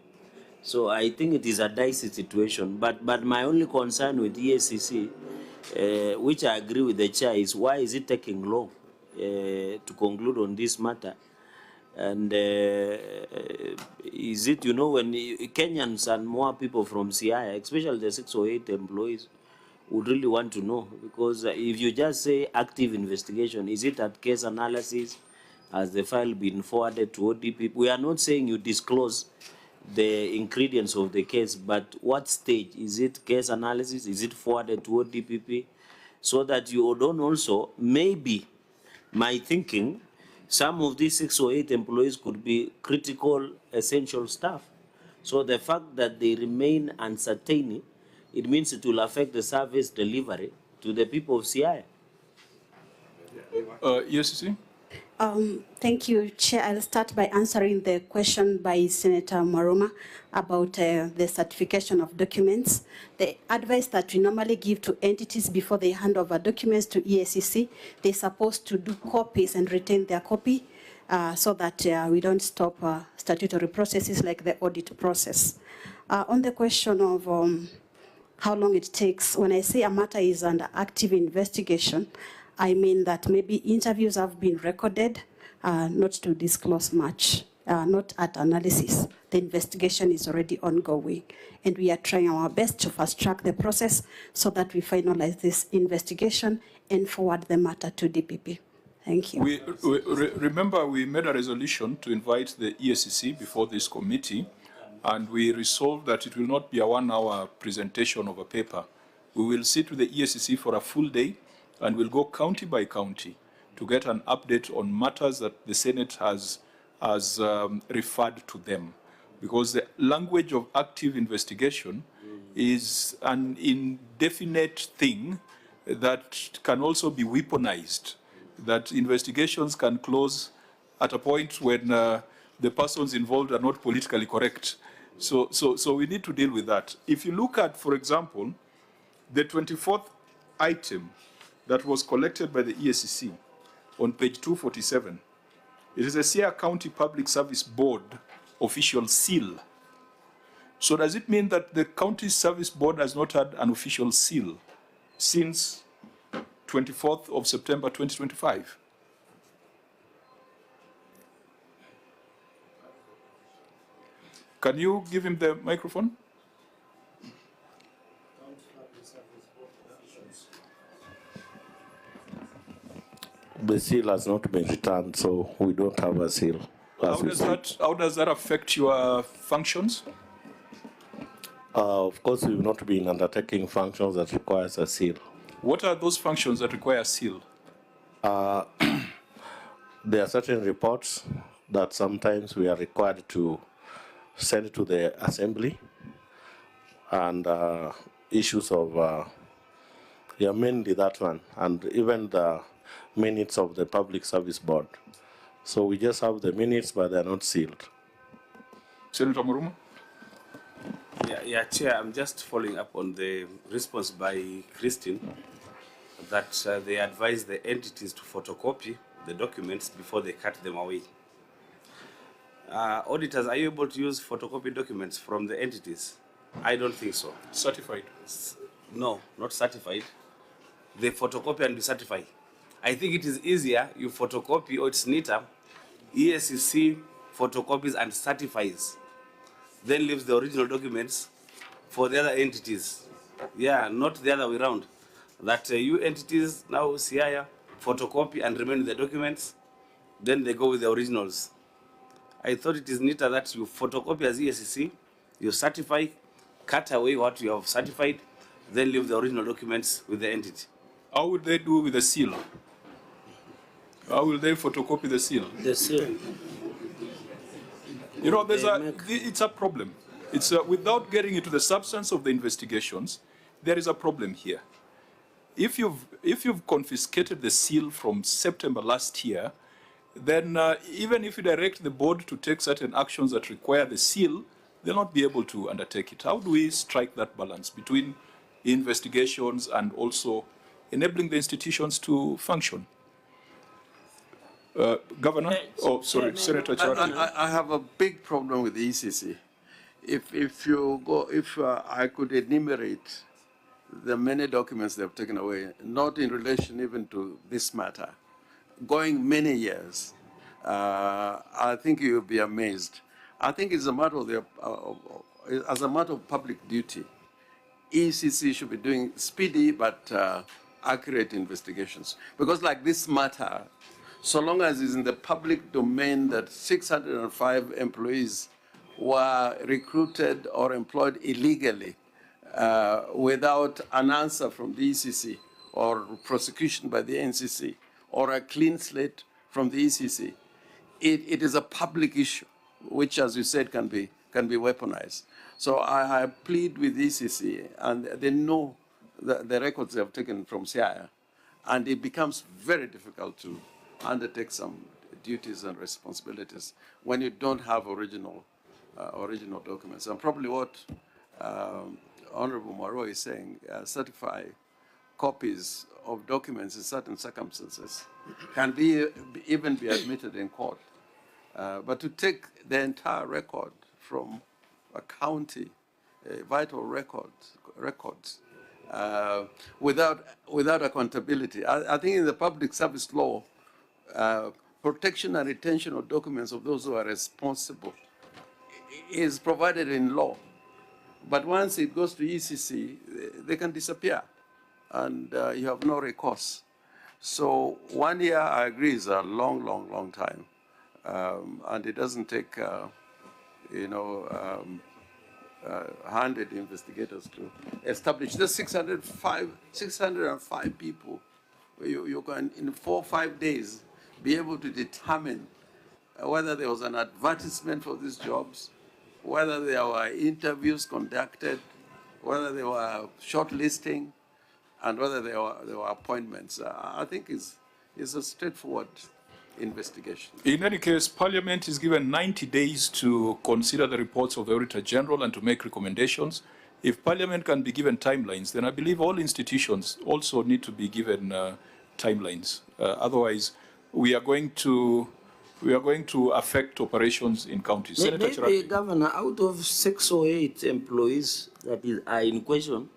Speaker 4: So I think it is a dicey situation. But my only concern with EACC, which I agree with the Chair, is why is it taking long to conclude on this matter? And is it, you know, when Kenyans and more people from CI, especially the 608 employees, would really want to know? Because if you just say active investigation, is it at case analysis? Has the file been forwarded to ODP? We are not saying you disclose the ingredients of the case, but what stage? Is it case analysis? Is it forwarded to ODPP? So that you don't also, maybe, my thinking, some of these 608 employees could be critical, essential staff. So the fact that they remain uncertain, it means it will affect the service delivery to the people of CI.
Speaker 1: Yes,
Speaker 15: Thank you, Chair. I'll start by answering the question by Senator Maruma about the certification of documents. The advice that we normally give to entities before they hand over documents to EACC, they're supposed to do copies and retain their copy so that we don't stop statutory processes like the audit process. On the question of how long it takes, when I say a matter is under active investigation, I mean that maybe interviews have been recorded, not to disclose much, not at analysis. The investigation is already ongoing, and we are trying our best to fast-track the process so that we finalize this investigation and forward the matter to DPP. Thank you.
Speaker 1: Remember, we made a resolution to invite the EACC before this committee, and we resolved that it will not be a 1-hour presentation of a paper. We will sit with the EACC for a full day, and we'll go county by county to get an update on matters that the Senate has referred to them. Because the language of active investigation is an indefinite thing that can also be weaponized, that investigations can close at a point when the persons involved are not politically correct. So we need to deal with that. If you look at, for example, the 24th item that was collected by the EACC on page 247. It is a Sierra County Public Service Board official seal. So does it mean that the County Service Board has not had an official seal since 24th of September 2025? Can you give him the microphone?
Speaker 13: The seal has not been returned, so we don't have a seal.
Speaker 1: How does that affect your functions?
Speaker 13: Of course, we've not been undertaking functions that requires a seal.
Speaker 1: What are those functions that require a seal?
Speaker 13: There are certain reports that sometimes we are required to send to the assembly, and issues of, mainly that one, and even the minutes of the Public Service Board. So we just have the minutes, but they're not sealed.
Speaker 1: Senator Muruma?
Speaker 5: Yeah, Chair, I'm just following up on the response by Christine that they advise the entities to photocopy the documents before they cut them away. Auditors, are you able to use photocopy documents from the entities? I don't think so.
Speaker 1: Certified?
Speaker 5: No, not certified. they photocopy and decertify. I think it is easier, you photocopy, or it's neater, ESCC photocopies and certifies, then leaves the original documents for the other entities. Yeah, not the other way around. That you entities, now CIA, photocopy and remain with the documents, then they go with the originals. I thought it is neater that you photocopy as ESCC, you certify, cut away what you have certified, then leave the original documents with the entity.
Speaker 1: How would they do with the seal? How will they photocopy the seal?
Speaker 4: The seal.
Speaker 1: You know, it's a problem. It's without getting into the substance of the investigations, there is a problem here. If you've confiscated the seal from September last year, then even if you direct the board to take certain actions that require the seal, they'll not be able to undertake it. How do we strike that balance between investigations and also enabling the institutions to function? Governor? Oh, sorry, Senator Charity.
Speaker 3: I have a big problem with the ECC. If I could enumerate the many documents they've taken away, not in relation even to this matter, going many years, I think you'll be amazed. I think it's a matter of as a matter of public duty, ECC should be doing speedy but accurate investigations. Because like this matter, so long as it's in the public domain that 605 employees were recruited or employed illegally without an answer from the ECC or prosecution by the NCC or a clean slate from the ECC, it is a public issue, which, as you said, can be weaponized. So I plead with the ECC, and they know the records they have taken from CIA, and it becomes very difficult to undertake some duties and responsibilities when you don't have original documents. And probably what Honorable Maro is saying, certify copies of documents in certain circumstances can even be admitted in court. But to take the entire record from a county, vital records, without accountability. I think in the public service law, protection and retention of documents of those who are responsible is provided in law. But once it goes to ECC, they can disappear, and you have no recourse. So 1 year, I agree, is a long, long, long time, and it doesn't take, 100 investigators to establish. There's 605 people. You can, in 4 or 5 days, be able to determine whether there was an advertisement for these jobs, whether there were interviews conducted, whether there were shortlisting, and whether there were appointments. I think it's a straightforward investigation.
Speaker 1: In any case, Parliament is given 90 days to consider the reports of the Auditor General and to make recommendations. If Parliament can be given timelines, then I believe all institutions also need to be given timelines. Otherwise, we are going to affect operations in counties. Senator Chirati.
Speaker 4: Governor, out of 6 or 8 employees that are in question,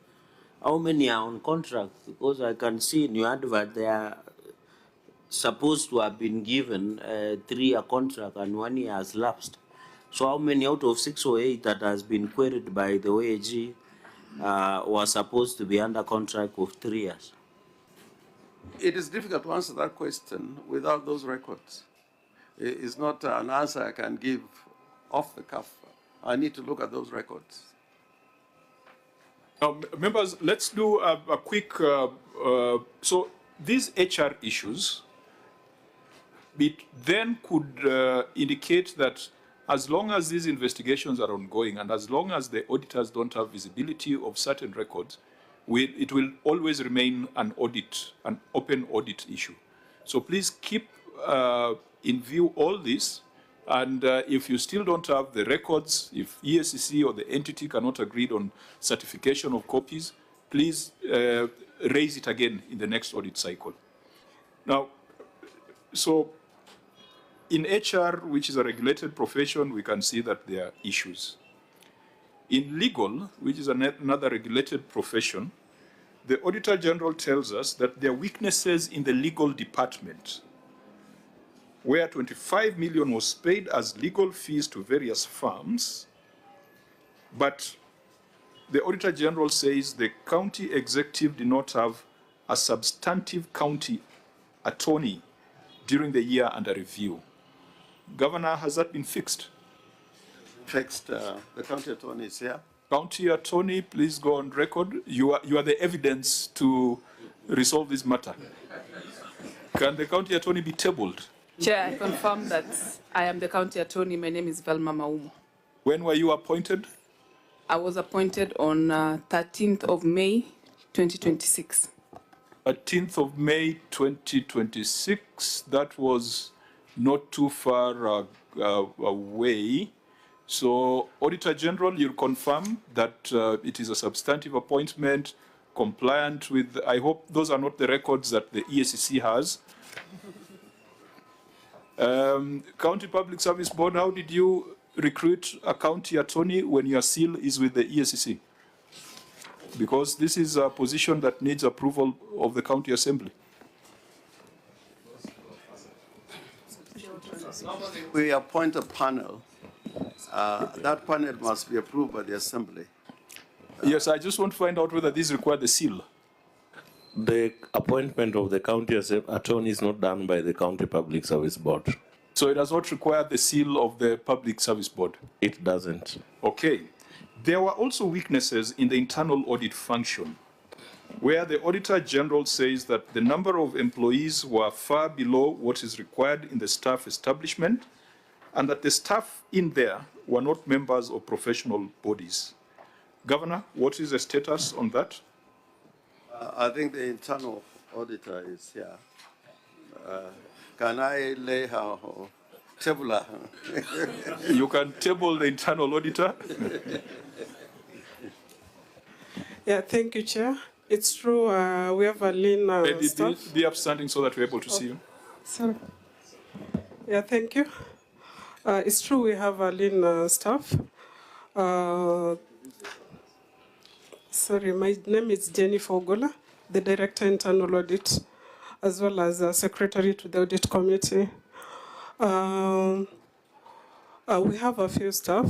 Speaker 4: how many are on contract? Because I can see in your advert they are supposed to have been given 3-year contract and 1 year has lapsed. So how many out of 6 or 8 that has been queried by the OAG were supposed to be under contract of 3 years?
Speaker 3: It is difficult to answer that question without those records. It's not an answer I can give off the cuff. I need to look at those records.
Speaker 1: Members, let's do a quick, so these HR issues, it then could indicate that as long as these investigations are ongoing and as long as the auditors don't have visibility of certain records, it will always remain an open audit issue. So please keep in view all this, and if you still don't have the records, if ESCC or the entity cannot agree on certification of copies, please raise it again in the next audit cycle. Now, so in HR, which is a regulated profession, we can see that there are issues. In legal, which is another regulated profession, the Auditor General tells us that there are weaknesses in the legal department, where 25 million was paid as legal fees to various firms, but the Auditor General says the county executive did not have a substantive county attorney during the year under review. Governor, has that been fixed?
Speaker 3: Fixed. The county attorney is here.
Speaker 1: County attorney, please go on record. You are the evidence to resolve this matter. Can the county attorney be tabled?
Speaker 16: Chair, I confirm that I am the county attorney. My name is Velma Maumo.
Speaker 1: When were you appointed?
Speaker 16: I was appointed on 13th of May, 2026.
Speaker 1: 13th of May, 2026. That was not too far away. So, Auditor General, you'll confirm that it is a substantive appointment, compliant with, I hope those are not the records that the EACC has. County Public Service Board, how did you recruit a county attorney when your seal is with the EACC? Because this is a position that needs approval of the County Assembly.
Speaker 3: We appoint a panel. That panel must be approved by the Assembly.
Speaker 1: Yes, I just want to find out whether these require the seal.
Speaker 13: The appointment of the county attorney is not done by the County Public Service Board.
Speaker 1: So it does not require the seal of the Public Service Board?
Speaker 13: It doesn't.
Speaker 1: Okay. There were also weaknesses in the internal audit function, where the Auditor General says that the number of employees were far below what is required in the staff establishment, and that the staff in there were not members of professional bodies. Governor, what is the status on that?
Speaker 3: I think the internal auditor is here. Can I lay her or table her?
Speaker 1: You can table the internal auditor.
Speaker 17: Yeah, thank you, Chair. It's true, we have a lean staff.
Speaker 1: Be upstanding so that we're able to see you.
Speaker 17: Sorry. Yeah, thank you. It's true we have a lean staff. Sorry, my name is Jenny Fogola, the Director Internal Audit, as well as Secretary to the Audit Committee. We have a few staff,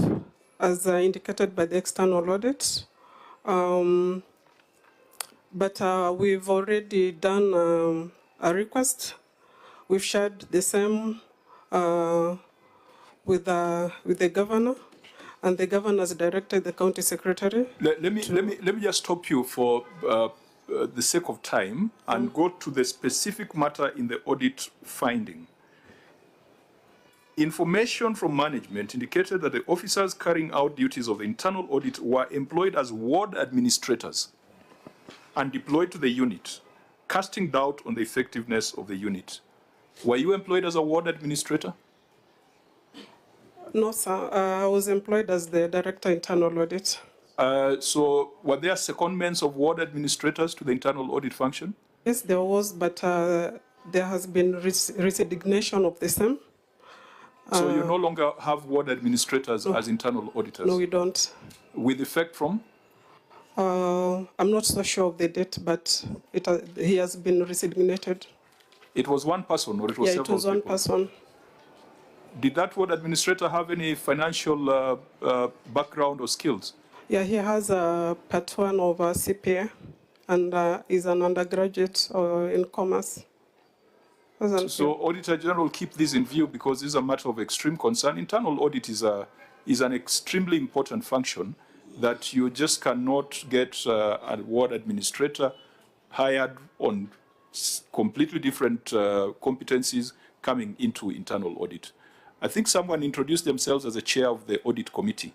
Speaker 17: as indicated by the external audit. But we've already done a request. We've shared the same with the governor, and the governor has directed the county secretary.
Speaker 1: Let me just stop you for the sake of time and go to the specific matter in the audit finding. Information from management indicated that the officers carrying out duties of the internal audit were employed as ward administrators and deployed to the unit, casting doubt on the effectiveness of the unit. Were you employed as a ward administrator?
Speaker 17: No, sir. I was employed as the Director Internal Audit.
Speaker 1: So were there secondments of ward administrators to the internal audit function?
Speaker 17: Yes, there was, but there has been resignation of the same.
Speaker 1: So you no longer have ward administrators as internal auditors?
Speaker 17: No, we don't.
Speaker 1: With effect from?
Speaker 17: I'm not so sure of the date, but he has been resignated.
Speaker 1: It was one person, or it was several people?
Speaker 17: Yeah, it was one person.
Speaker 1: Did that ward administrator have any financial background or skills?
Speaker 17: Yeah, he has a part 1 of CPA and is an undergraduate in commerce.
Speaker 1: So Auditor General, keep this in view because this is a matter of extreme concern. Internal audit is an extremely important function that you just cannot get a ward administrator hired on completely different competencies coming into internal audit. I think someone introduced themselves as a chair of the audit committee,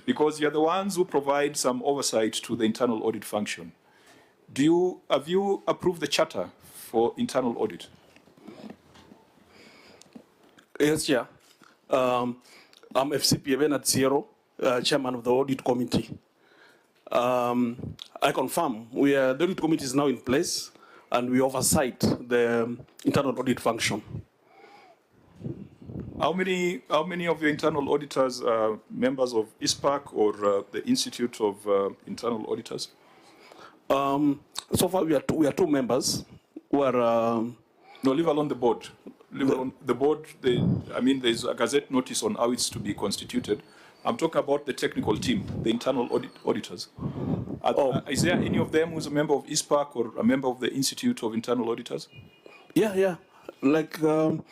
Speaker 1: because you're the ones who provide some oversight to the internal audit function. Have you approved the charter for internal audit?
Speaker 18: Yes, Chair. I'm FCPA Bernard Sierro, Chairman of the Audit Committee. I confirm the audit committee is now in place and we oversight the internal audit function.
Speaker 1: How many of your internal auditors are members of Cpac or the Institute of Internal Auditors?
Speaker 18: So far, we are two members who are.
Speaker 1: No, leave alone the board. Leave alone the board. I mean, there's a gazette notice on how it's to be constituted. I'm talking about the technical team, the internal auditors. Is there any of them who's a member of Cpac or a member of the Institute of Internal Auditors?
Speaker 18: Yeah. Like the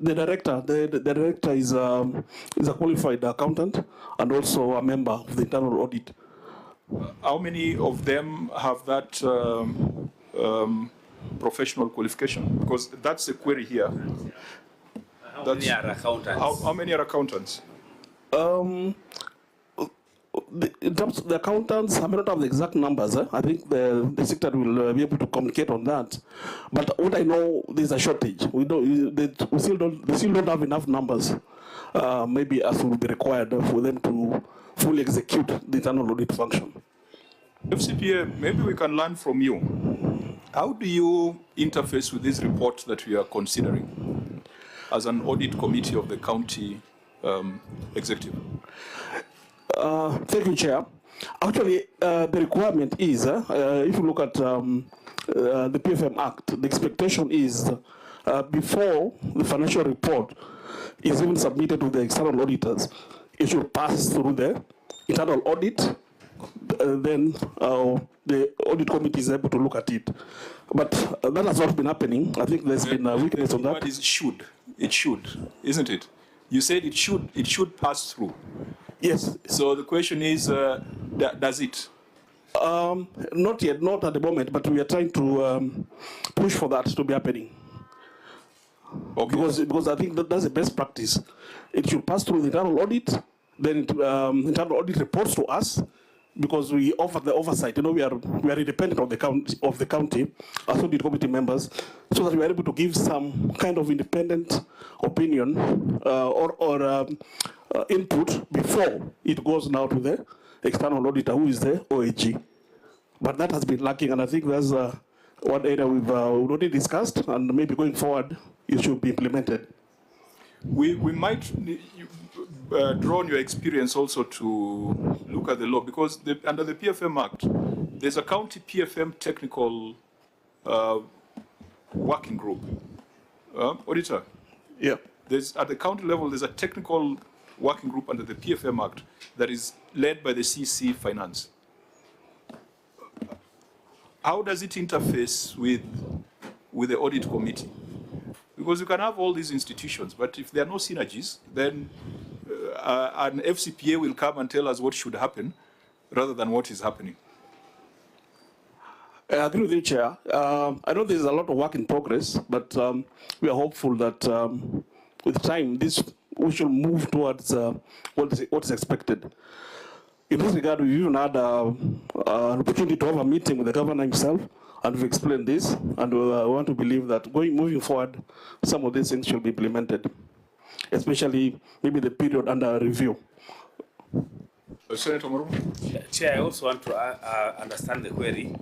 Speaker 18: director, the director is a qualified accountant and also a member of the internal audit.
Speaker 1: How many of them have that professional qualification? Because that's the query here.
Speaker 5: How many are accountants?
Speaker 1: How many are accountants?
Speaker 18: In terms of the accountants, I may not have the exact numbers. I think the secretary will be able to communicate on that. But what I know, there's a shortage. They still don't have enough numbers, maybe as will be required for them to fully execute the internal audit function.
Speaker 1: FCPA, maybe we can learn from you. How do you interface with this report that we are considering as an audit committee of the county executive?
Speaker 18: Thank you, Chair. Actually, the requirement is, if you look at the PFM Act, the expectation is before the financial report is even submitted to the external auditors, it should pass through the internal audit, then the audit committee is able to look at it. But that has not been happening. I think there's been a weakness on that.
Speaker 1: What is should? It should, isn't it? You said it should pass through.
Speaker 18: Yes.
Speaker 1: So the question is, does it?
Speaker 18: Not yet, not at the moment, but we are trying to push for that to be happening.
Speaker 1: Okay.
Speaker 18: Because I think that's the best practice. It should pass through the internal audit, then internal audit reports to us, because we offer the oversight. You know, we are independent of the county as audit committee members, so that we are able to give some kind of independent opinion or input before it goes now to the external auditor, who is the OAG. But that has been lacking, and I think that's one area we've already discussed, and maybe going forward it should be implemented.
Speaker 1: We might draw on your experience also to look at the law, because under the PFM Act, there's a county PFM technical working group. Auditor?
Speaker 18: Yeah.
Speaker 1: At the county level, there's a technical working group under the PFM Act that is led by the CC Finance. How does it interface with the audit committee? Because you can have all these institutions, but if there are no synergies, then an FCPA will come and tell us what should happen rather than what is happening.
Speaker 18: I agree with you, Chair. I know there's a lot of work in progress, but we are hopeful that with time, we should move towards what is expected. In this regard, we even had an opportunity to have a meeting with the governor himself, and we've explained this, and we want to believe that moving forward, some of these things should be implemented, especially maybe the period under review.
Speaker 1: Senator Morumo?
Speaker 5: Chair, I also want to understand the query.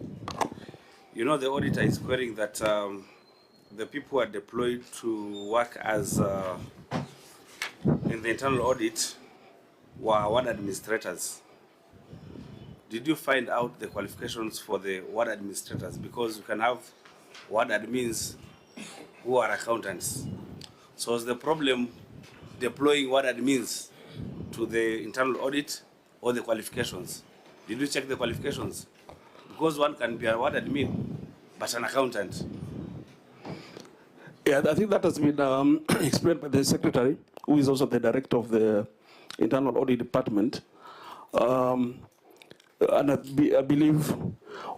Speaker 5: You know, the auditor is querying that the people who are deployed to work as in the internal audit were ward administrators. Did you find out the qualifications for the ward administrators? Because you can have ward admins who are accountants. So is the problem deploying ward admins to the internal audit or the qualifications? Did you check the qualifications? Because one can be a ward admin, but an accountant.
Speaker 18: Yeah, I think that has been explained by the secretary, who is also the director of the internal audit department. And I believe,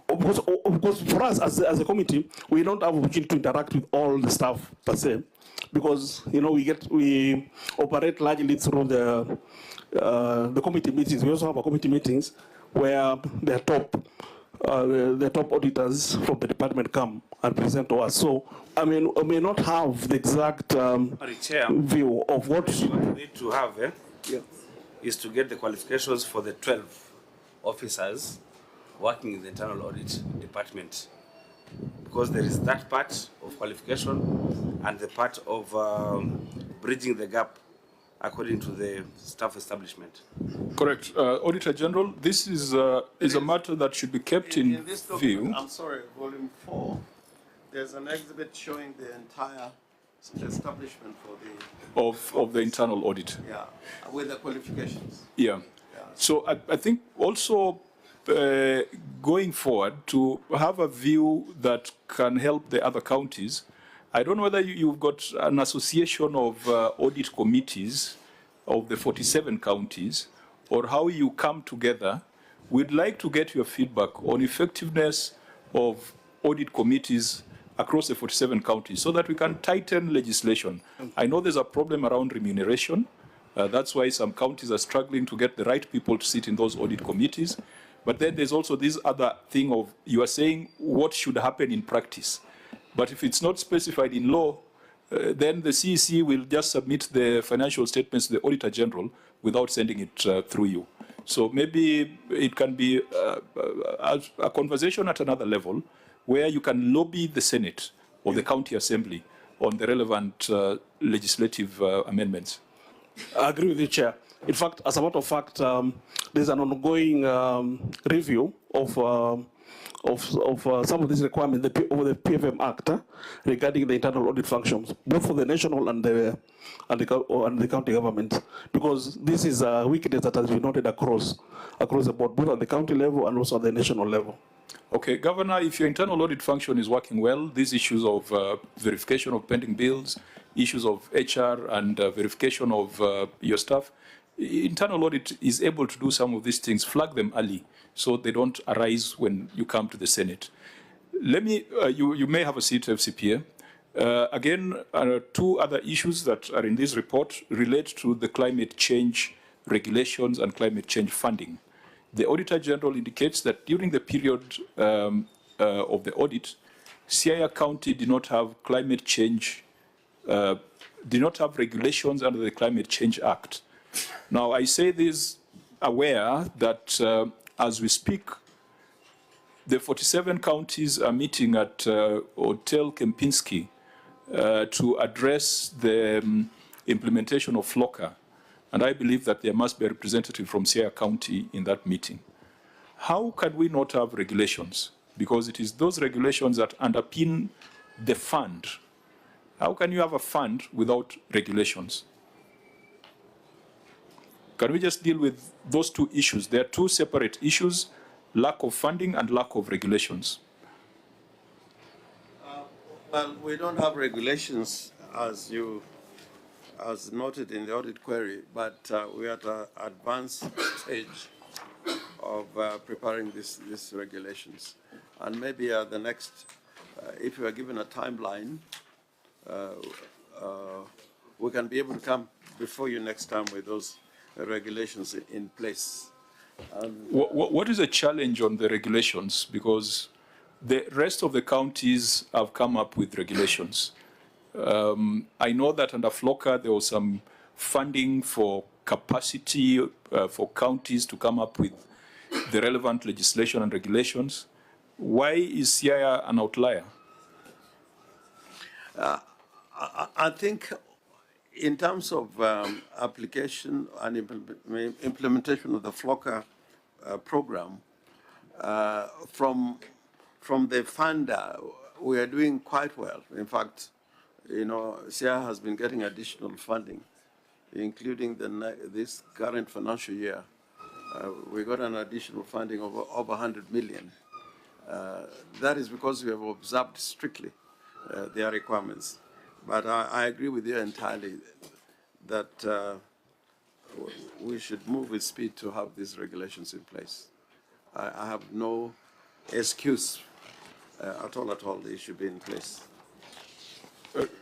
Speaker 18: of course, for us as a committee, we don't have opportunity to interact with all the staff per se, because we operate largely through the committee meetings. We also have our committee meetings where the top auditors from the department come and present to us. So I may not have the exact view of what
Speaker 5: you need to have. Is to get the qualifications for the 12 officers working in the internal audit department, because there is that part of qualification and the part of bridging the gap according to the staff establishment.
Speaker 1: Correct. Auditor General, this is a matter that should be kept in
Speaker 3: this document,
Speaker 1: view.
Speaker 3: I'm sorry, volume 4, there's an exhibit showing the entire establishment for the...
Speaker 1: Of the internal audit.
Speaker 3: Yeah, with the qualifications.
Speaker 1: Yeah. So I think also going forward to have a view that can help the other counties. I don't know whether you've got an association of audit committees of the 47 counties or how you come together. We'd like to get your feedback on effectiveness of audit committees across the 47 counties so that we can tighten legislation. I know there's a problem around remuneration. That's why some counties are struggling to get the right people to sit in those audit committees. But then there's also this other thing of, you are saying what should happen in practice. But if it's not specified in law, then the CEC will just submit the financial statements to the Auditor General without sending it through you. So maybe it can be a conversation at another level where you can lobby the Senate or the County Assembly on the relevant legislative amendments.
Speaker 18: I agree with you, Chair. In fact, as a matter of fact, there's an ongoing review of some of these requirements of the PFM Act regarding the internal audit functions, both for the national and the county government, because this is a weakness that has been noted across the board, both at the county level and also at the national level.
Speaker 1: Okay, Governor, if your internal audit function is working well, these issues of verification of pending bills, issues of HR and verification of your staff, internal audit is able to do some of these things, flag them early so they don't arise when you come to the Senate. Let me, you may have a seat, FCPA. Again, two other issues that are in this report relate to the climate change regulations and climate change funding. The Auditor General indicates that during the period of the audit, Siaya County did not have climate change, did not have regulations under the Climate Change Act. Now, I say this aware that as we speak, the 47 counties are meeting at Hotel Kempinski to address the implementation of FLOCA. And I believe that there must be a representative from Siaya County in that meeting. How can we not have regulations? Because it is those regulations that underpin the fund. How can you have a fund without regulations? Can we just deal with those two issues? They are two separate issues, lack of funding and lack of regulations.
Speaker 3: Well, we don't have regulations as noted in the audit query, but we are at an advanced stage of preparing these regulations. And maybe the next, if we are given a timeline, we can be able to come before you next time with those regulations in place.
Speaker 1: What is the challenge on the regulations? Because the rest of the counties have come up with regulations. I know that under FLOCA there was some funding for capacity for counties to come up with the relevant legislation and regulations. Why is Siaya an outlier?
Speaker 3: I think in terms of application and implementation of the FLOCA program, from the funder, we are doing quite well. In fact, you know, Siaya has been getting additional funding, including this current financial year. We got an additional funding of over 100 million. That is because we have observed strictly their requirements. But I agree with you entirely that we should move with speed to have these regulations in place. I have no excuse at all they should be in place.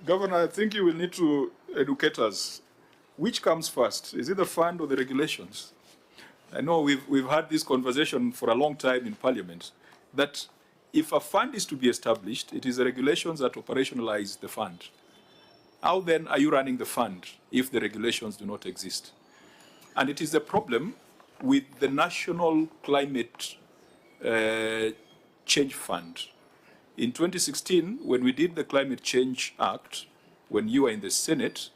Speaker 1: Governor, I think you will need to educate us. Which comes first? Is it the fund or the regulations? I know we've had this conversation for a long time in Parliament, that if a fund is to be established, it is the regulations that operationalize the fund. How then are you running the fund if the regulations do not exist? And it is the problem with the National Climate Change Fund. In 2016, when we did the Climate Change Act, when you were in the Senate,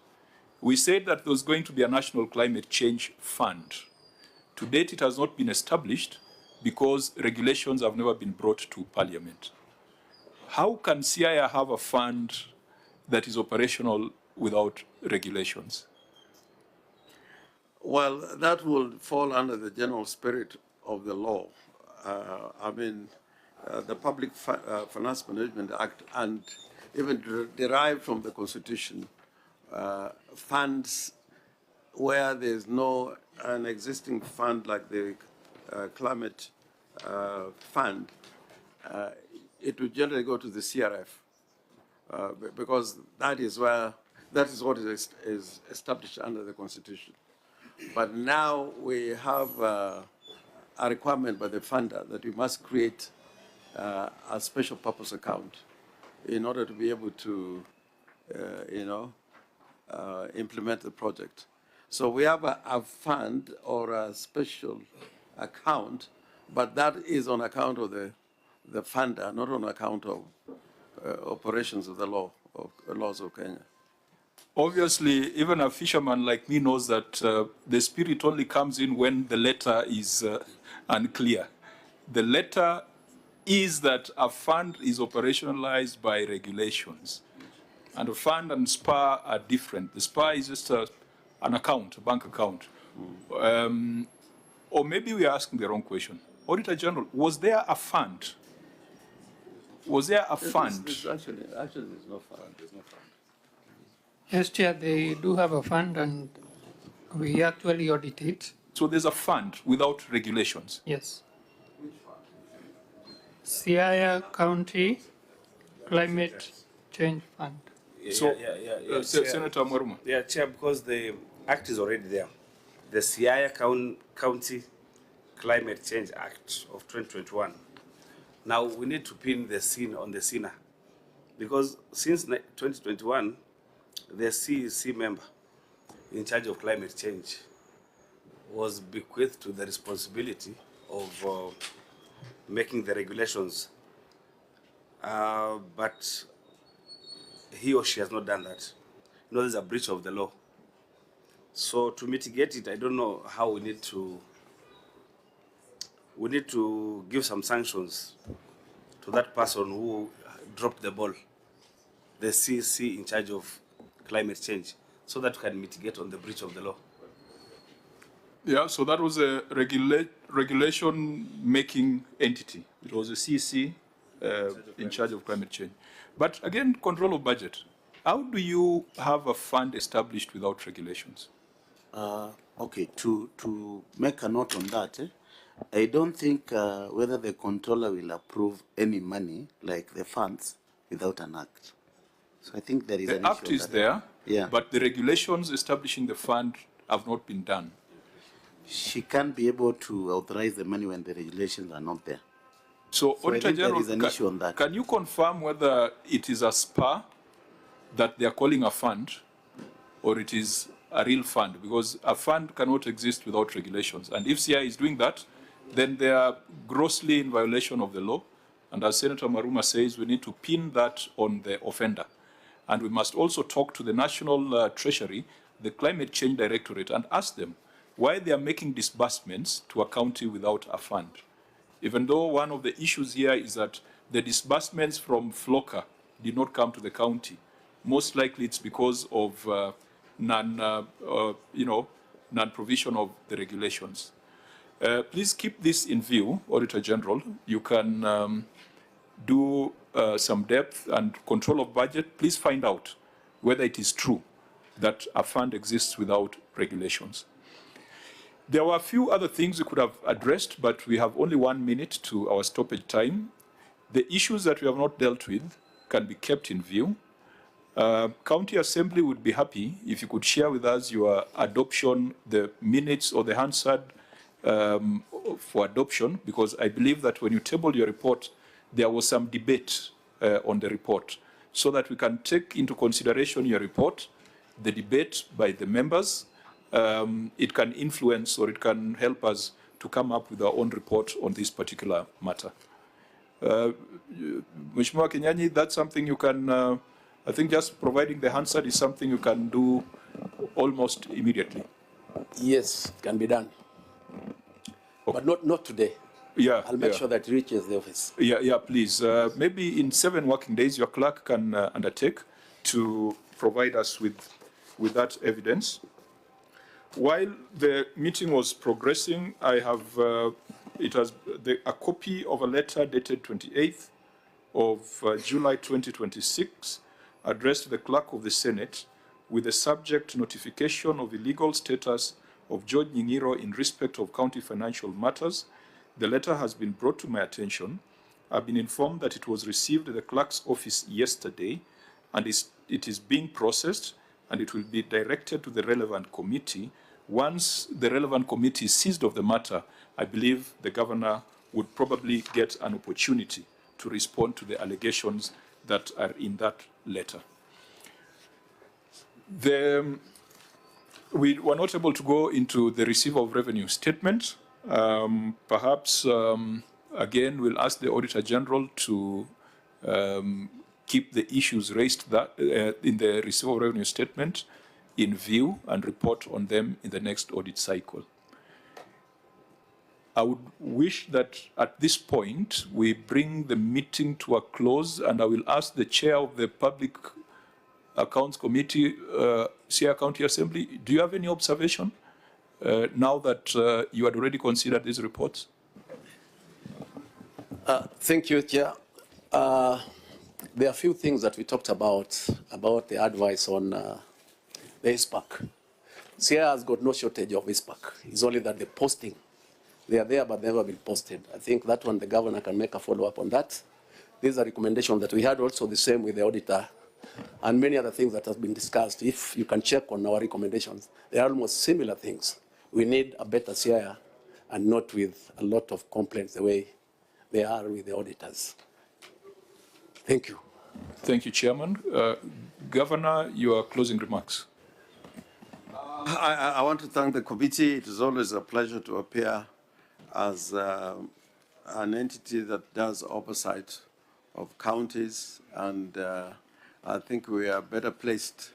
Speaker 1: We said that there was going to be a national climate change fund. To date, it has not been established because regulations have never been brought to Parliament. How can CIA have a fund that is operational without regulations?
Speaker 3: Well, that will fall under the general spirit of the law. The Public Finance Management Act, and even derived from the Constitution, funds where there's an existing fund like the climate fund, it would generally go to the CRF because that is what is established under the Constitution. But now we have a requirement by the funder that we must create a special purpose account in order to be able to, implement the project. So we have a fund or a special account, but that is on account of the funder, not on account of operations of the laws of Kenya.
Speaker 1: Obviously, even a fisherman like me knows that the spirit only comes in when the letter is unclear. The letter is that a fund is operationalized by regulations. And a fund and SPA are different. The SPA is just an account, a bank account. Or maybe we are asking the wrong question. Auditor General, was there a fund? Was there a fund?
Speaker 3: Actually, there's no fund. There's no fund.
Speaker 8: Yes, Chair, they do have a fund and we actually audit it.
Speaker 1: So there's a fund without regulations?
Speaker 8: Yes. Siaya County Climate Change Fund.
Speaker 1: Senator Mwaruma.
Speaker 5: Yeah, Chair, because the act is already there. The Siaya County Climate Change Act of 2021. Now we need to pin the scene on the sinner, because since 2021, the CEC member in charge of climate change was bequeathed to the responsibility of making the regulations, but he or she has not done that. There's a breach of the law. So to mitigate it, I don't know how we need to give some sanctions to that person who dropped the ball, the CEC in charge of climate change, so that we can mitigate on the breach of the law.
Speaker 1: Yeah, so that was a regulation-making entity. It was a CEC in charge of climate change. But again, control of budget. How do you have a fund established without regulations?
Speaker 19: Okay, to make a note on that, I don't think whether the controller will approve any money, like the funds, without an act. So I think there is an issue.
Speaker 1: The act is there,
Speaker 19: yeah,
Speaker 1: but the regulations establishing the fund have not been done.
Speaker 19: She can't be able to authorize the money when the regulations are not there.
Speaker 1: So Auditor General,
Speaker 19: there is an issue on that.
Speaker 1: Can you confirm whether it is a SPA that they are calling a fund, or it is a real fund? Because a fund cannot exist without regulations. And if CI is doing that, then they are grossly in violation of the law. And as Senator Mwaruma says, we need to pin that on the offender. And we must also talk to the National Treasury, the Climate Change Directorate, and ask them why they are making disbursements to a county without a fund. Even though one of the issues here is that the disbursements from FLOCA did not come to the county. Most likely it's because of non-provision of the regulations. Please keep this in view, Auditor General. You can do some depth and control of budget. Please find out whether it is true that a fund exists without regulations. There were a few other things we could have addressed, but we have only 1 minute to our stoppage time. The issues that we have not dealt with can be kept in view. County Assembly would be happy if you could share with us your adoption, the minutes or the Hansard for adoption, because I believe that when you tabled your report, there was some debate on the report, so that we can take into consideration your report, the debate by the members. It can influence or it can help us to come up with our own report on this particular matter. Mheshimiwa Kenyan, that's something you can I think just providing the Hansard is something you can do almost immediately.
Speaker 20: Yes, it can be done. Okay. But not today.
Speaker 1: Yeah,
Speaker 20: I'll make sure that it reaches the office.
Speaker 1: Yeah, please. Maybe in 7 working days, your clerk can undertake to provide us with that evidence. While the meeting was progressing, I have a copy of a letter dated 28th of July 2026, addressed to the clerk of the Senate with the subject notification of illegal status of George Nying'iro in respect of county financial matters. The letter has been brought to my attention. I've been informed that it was received at the clerk's office yesterday, and it is being processed, and it will be directed to the relevant committee. Once the relevant committee is seized of the matter, I believe the governor would probably get an opportunity to respond to the allegations that are in that letter. We were not able to go into the receiver of revenue statement. Perhaps, again, we'll ask the Auditor General to keep the issues raised in the receiver of revenue statement in view and report on them in the next audit cycle. I would wish that at this point we bring the meeting to a close, and I will ask the chair of the Public Accounts Committee, Siaya County Assembly, do you have any observation now that you had already considered these reports?
Speaker 20: Thank you, Chair. There are a few things that we talked about the advice on the Cpac. Siaya has got no shortage of Cpac. It's only that the posting, they are there but never been posted. I think that one the governor can make a follow-up on that. This is a recommendation that we had also the same with the auditor and many other things that have been discussed. If you can check on our recommendations, they are almost similar things. We need a better Siaya and not with a lot of complaints the way they are with the auditors. Thank you.
Speaker 1: Thank you, Chairman. Governor, your closing remarks.
Speaker 3: I want to thank the committee. It is always a pleasure to appear as an entity that does oversight of counties, and I think we are better placed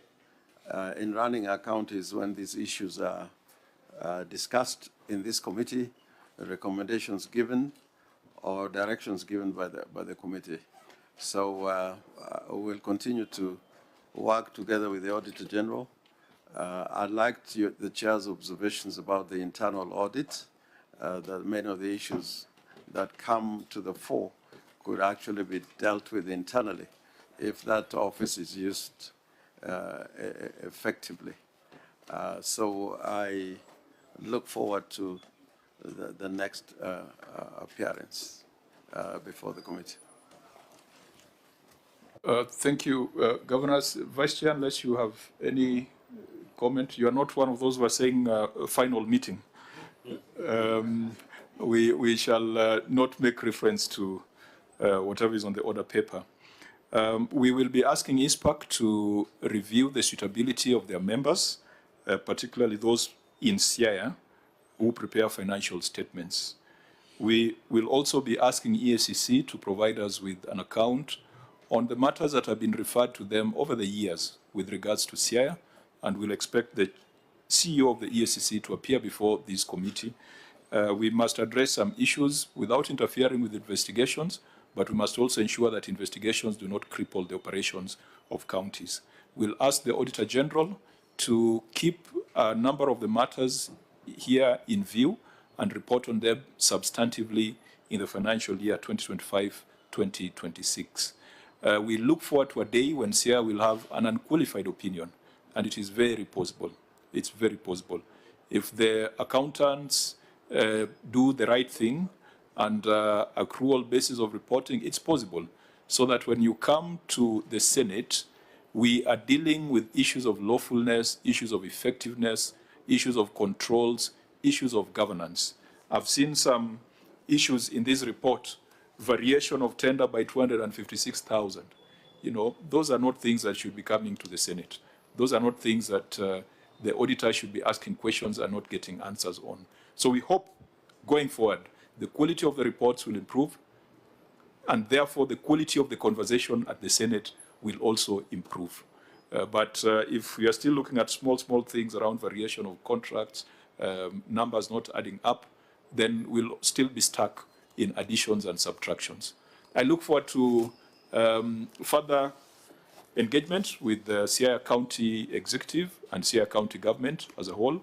Speaker 3: in running our counties when these issues are discussed in this committee, recommendations given or directions given by the committee. So we'll continue to work together with the Auditor General. I liked the Chair's observations about the internal audit, that many of the issues that come to the fore could actually be dealt with internally if that office is used effectively. So I look forward to the next appearance before the committee.
Speaker 1: Thank you, Governors. Vice Chair, unless you have any comment, you are not one of those who are saying final meeting. We shall not make reference to whatever is on the order paper. We will be asking Cpac to review the suitability of their members, particularly those in Siaya who prepare financial statements. We will also be asking EACC to provide us with an account on the matters that have been referred to them over the years with regards to Siaya, and we'll expect the CEO of the EACC to appear before this committee. We must address some issues without interfering with investigations, but we must also ensure that investigations do not cripple the operations of counties. We'll ask the Auditor General to keep a number of the matters here in view and report on them substantively in the financial year 2025-2026. We look forward to a day when Siaya will have an unqualified opinion, and it is very possible. It's very possible. If the accountants do the right thing and accrual basis of reporting, it's possible. So that when you come to the Senate, we are dealing with issues of lawfulness, issues of effectiveness, issues of controls, issues of governance. I've seen some issues in this report, variation of tender by 256,000. You know, those are not things that should be coming to the Senate. Those are not things that the auditor should be asking questions and not getting answers on. So we hope, going forward, the quality of the reports will improve, and therefore the quality of the conversation at the Senate will also improve. But if we are still looking at small things around variation of contracts, numbers not adding up, then we'll still be stuck in additions and subtractions. I look forward to further engagement with the Siaya County Executive and Siaya County government as a whole.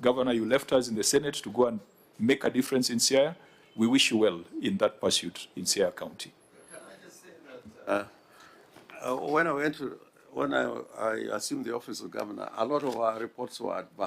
Speaker 1: Governor, you left us in the Senate to go and make a difference in Siaya. We wish you well in that pursuit in Siaya County.
Speaker 3: When I assumed the office of governor, a lot of our reports were advanced.